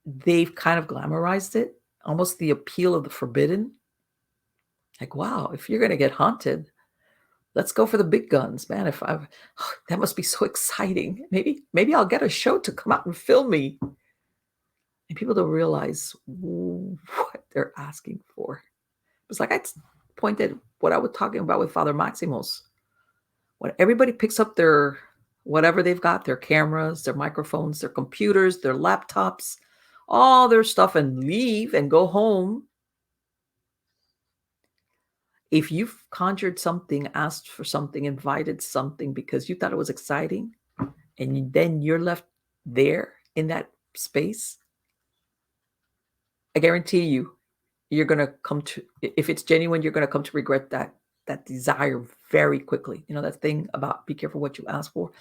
they've kind of glamorized it, almost the appeal of the forbidden. Like, wow, if you're going to get haunted, let's go for the big guns, man. That must be so exciting. Maybe I'll get a show to come out and film me. And people don't realize what they're asking for. It's like I pointed what I was talking about with Father Maximos. When everybody picks up their whatever they've got, their cameras, their microphones, their computers, their laptops, all their stuff, and leave and go home. If you've conjured something, asked for something, invited something because you thought it was exciting, and then you're left there in that space, I guarantee you're going to come to, if it's genuine, you're going to come to regret that desire very quickly. That thing about be careful what you ask for.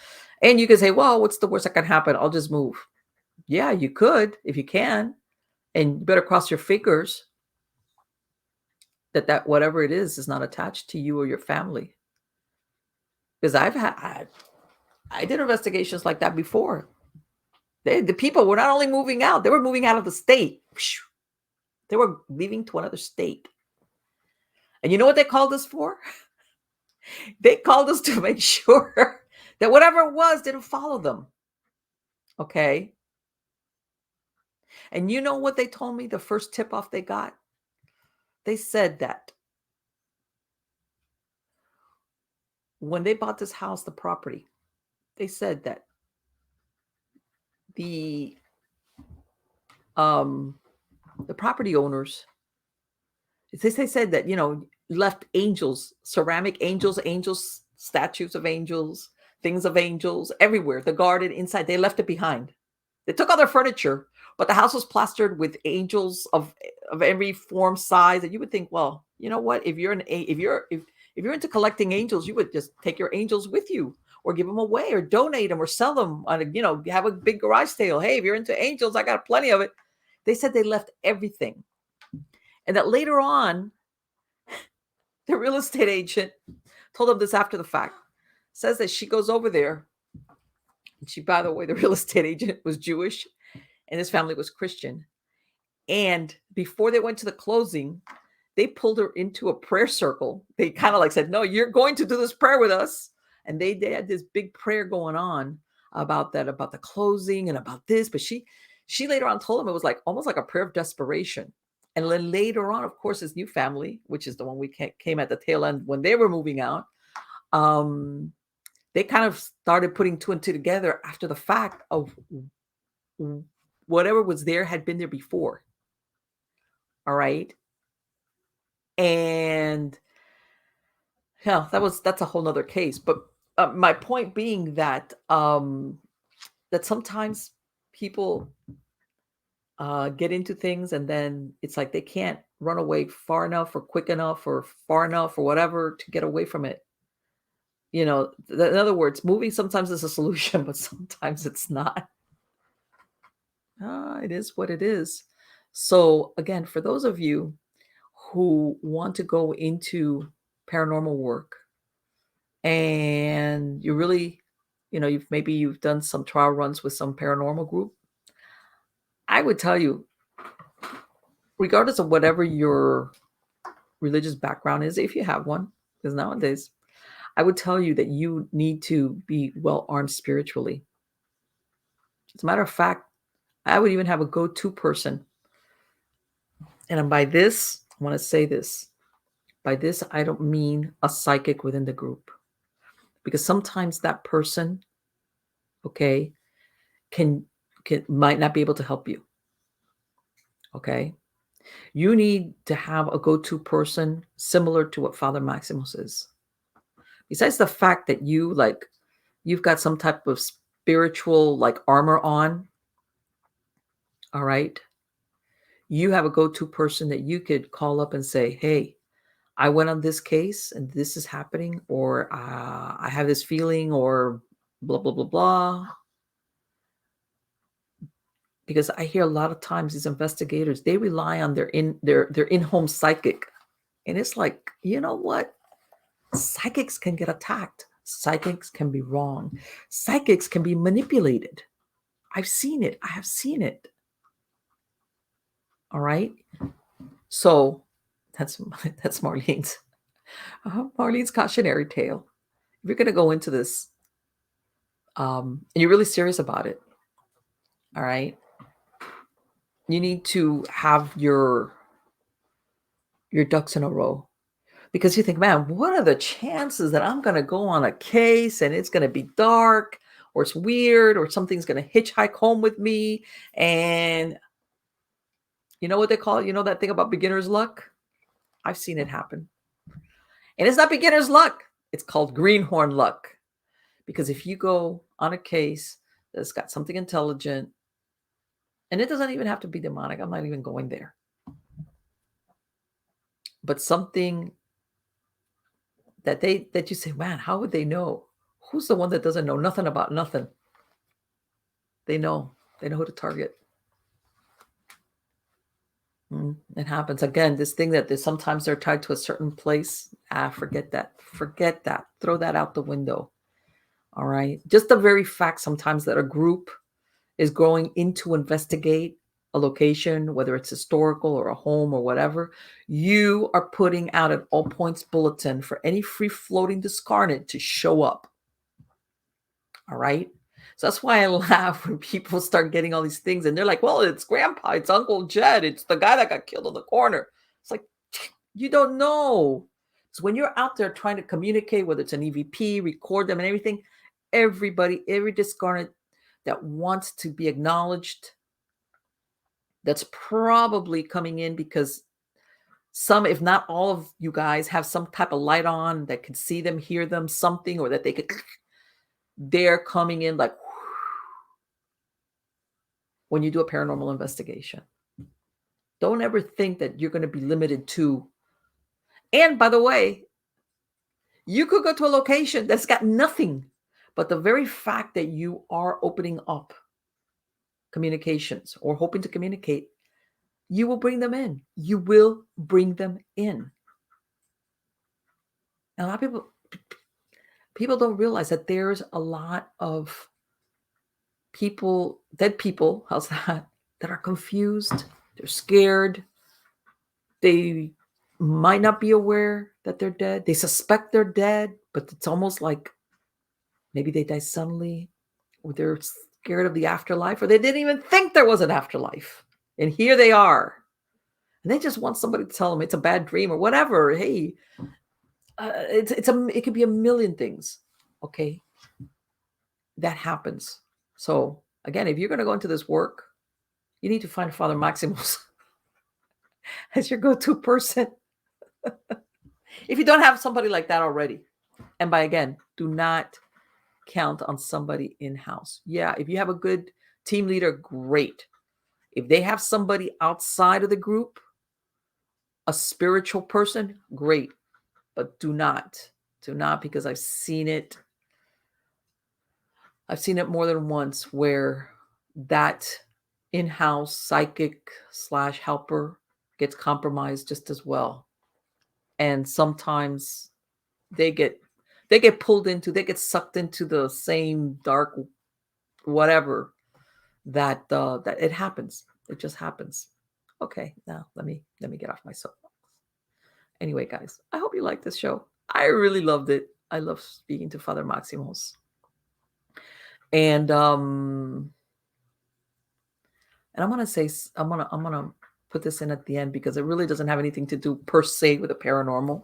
And you can say, well, what's the worst that can happen? I'll just move. Yeah, you could if you can. And you better cross your fingers that whatever it is not attached to you or your family. Because I did investigations like that before. The people were not only moving out, they were moving out of the state. They were leaving to another state. And you know what they called us for? They called us to make sure that whatever it was didn't follow them. Okay. And you know what they told me the first tip off they got? They said that when they bought this house, the property, they said that the property owners, they said that, left angels, ceramic angels, statues of angels, things of angels everywhere, the garden inside, they left it behind. They took all their furniture, But the house was plastered with angels of every form, size, and you would think, well, you know what? If you're if you're into collecting angels, you would just take your angels with you, or give them away, or donate them, or sell them on have a big garage sale. Hey, if you're into angels, I got plenty of it. They said they left everything, and that later on, the real estate agent told them this after the fact. Says that she goes over there, and she, by the way, the real estate agent was Jewish, and his family was Christian. And before they went to the closing, they pulled her into a prayer circle. They kind of like said, no, you're going to do this prayer with us. And they had this big prayer going on about that, about the closing and about this. But she later on told them it was like almost like a prayer of desperation. And then later on, of course, his new family, which is the one we came at the tail end when they were moving out, they kind of started putting two and two together after the fact of whatever was there had been there before. All right. And yeah, that's a whole nother case. But my point being that that sometimes people get into things, and then it's like they can't run away far enough or quick enough or far enough or whatever to get away from it. In other words, moving sometimes is a solution, but sometimes it's not. It is what it is. So again, for those of you who want to go into paranormal work, and you really, you've done some trial runs with some paranormal group, I would tell you, regardless of whatever your religious background is, if you have one, because nowadays, I would tell you that you need to be well armed spiritually. As a matter of fact, I would even have a go-to person. And by this, I want to say this. By this, I don't mean a psychic within the group. Because sometimes that person, okay, might not be able to help you. Okay? You need to have a go-to person similar to what Father Maximos is. Besides the fact that you've got some type of spiritual armor on, all right? You have a go-to person that you could call up and say, hey, I went on this case and this is happening, or I have this feeling, or blah, blah, blah, blah. Because I hear a lot of times these investigators, they rely on their in-home psychic. And it's like, you know what? Psychics can get attacked. Psychics can be wrong. Psychics can be manipulated. I've seen it. I have seen it. All right. So that's Marlene's Marlene's cautionary tale. If you're going to go into this, and you're really serious about it, all right, you need to have your ducks in a row. Because you think, man, what are the chances that I'm going to go on a case and it's going to be dark, or it's weird, or something's going to hitchhike home with me? And you know what they call it? You know that thing about beginner's luck? I've seen it happen. And it's not beginner's luck. It's called greenhorn luck. Because if you go on a case that's got something intelligent, and it doesn't even have to be demonic, I'm not even going there, but something that you say, man, how would they know? Who's the one that doesn't know nothing about nothing? They know who to target. It happens again. This thing that sometimes they're tied to a certain place. Forget that. Throw that out the window. All right. Just the very fact sometimes that a group is going in to investigate a location, whether it's historical or a home or whatever, you are putting out an all points bulletin for any free floating discarnate to show up. All right. So that's why I laugh when people start getting all these things and they're like, well, it's grandpa, it's Uncle Jed, it's the guy that got killed on the corner. It's like, you don't know. So when you're out there trying to communicate, whether it's an EVP, record them and everything, everybody, every discarnate that wants to be acknowledged, that's probably coming in because some, if not all of you guys, have some type of light on that can see them, hear them, something, or that they could, they're coming in like, when you do a paranormal investigation. Don't ever think that you're going to be limited to. And by the way, you could go to a location that's got nothing, but the very fact that you are opening up communications or hoping to communicate, you will bring them in. You will bring them in. And a lot of people don't realize that there's a lot of people, dead people, how's that are confused. They're scared. They might not be aware that they're dead. They suspect they're dead, but it's almost like maybe they died suddenly, or they're scared of the afterlife, or they didn't even think there was an afterlife. And here they are. And they just want somebody to tell them it's a bad dream or whatever. Hey, it could be a million things. Okay. That happens. So again, if you're going to go into this work, you need to find Father Maximos as your go-to person. If you don't have somebody like that already. And by again, do not count on somebody in-house. Yeah, if you have a good team leader, great. If they have somebody outside of the group, a spiritual person, great. But do not, because I've seen it. I've seen it more than once where that in-house psychic / helper gets compromised just as well. And sometimes they get pulled into, they get sucked into the same dark whatever that it happens. It just happens. Okay, now let me get off my soapbox. Anyway, guys, I hope you liked this show. I really loved it. I love speaking to Father Maximos. And I'm gonna say, I'm gonna put this in at the end because it really doesn't have anything to do per se with the paranormal.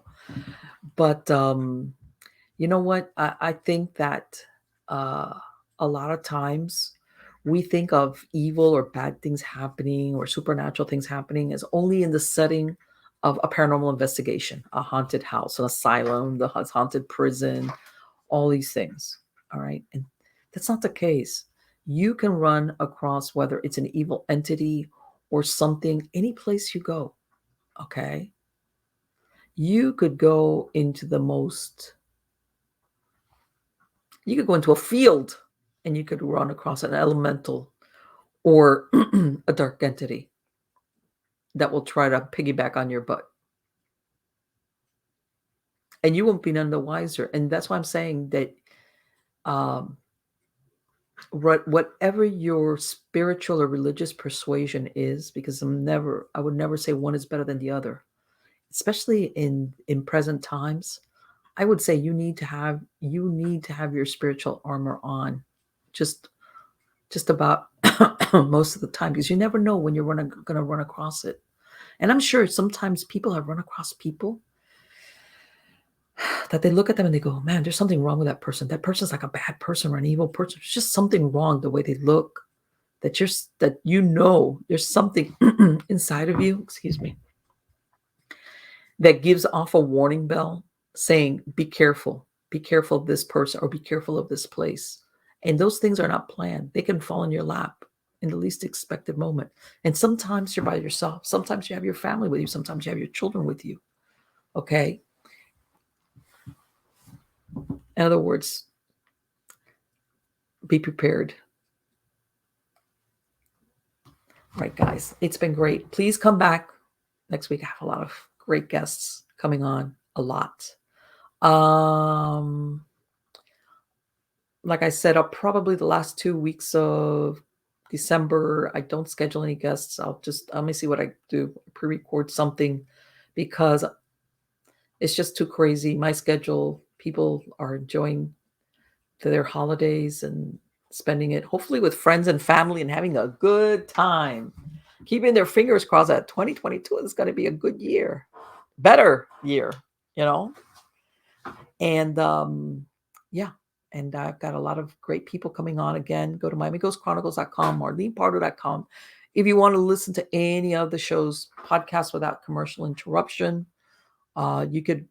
But you know what? I think that a lot of times we think of evil or bad things happening or supernatural things happening as only in the setting of a paranormal investigation, a haunted house, an asylum, the haunted prison, all these things. All right. And that's not the case. You can run across whether it's an evil entity or something, any place you go. Okay. You could go into you could go into a field and you could run across an elemental or a dark entity that will try to piggyback on your butt. And you won't be none the wiser. And that's why I'm saying that whatever your spiritual or religious persuasion is, because I would never say one is better than the other, especially in present times. I would say you need to have your spiritual armor on just about most of the time, because you never know when you're going to run across it. And I'm sure sometimes people have run across people that they look at them and they go, man, there's something wrong with that person. That person's like a bad person or an evil person. There's just something wrong the way they look, that there's something inside of you, excuse me, that gives off a warning bell saying, be careful of this person, or be careful of this place. And those things are not planned. They can fall in your lap in the least expected moment. And sometimes you're by yourself. Sometimes you have your family with you. Sometimes you have your children with you. Okay. In other words, be prepared. All right, guys, it's been great. Please come back next week. I have a lot of great guests coming on, a lot. Like I said, I'll probably the last 2 weeks of December, I don't schedule any guests. Let me see what I do, pre-record something, because it's just too crazy. My schedule, people are enjoying their holidays and spending it hopefully with friends and family and having a good time, keeping their fingers crossed that 2022 is going to be a good year, better year, and yeah. And I've got a lot of great people coming on again. Go to MiamiGhostChronicles.com, MarlenePardo.com. If you want to listen to any of the shows, podcasts without commercial interruption, you could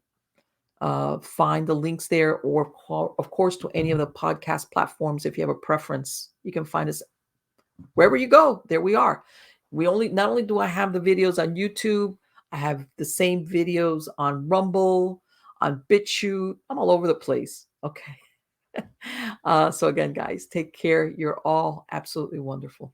find the links there, or of course to any of the podcast platforms. If you have a preference, you can find us wherever you go, there we are. Not only do I have the videos on YouTube, I have the same videos on Rumble, on BitChute. I'm all over the place. Okay. So again, guys, take care. You're all absolutely wonderful.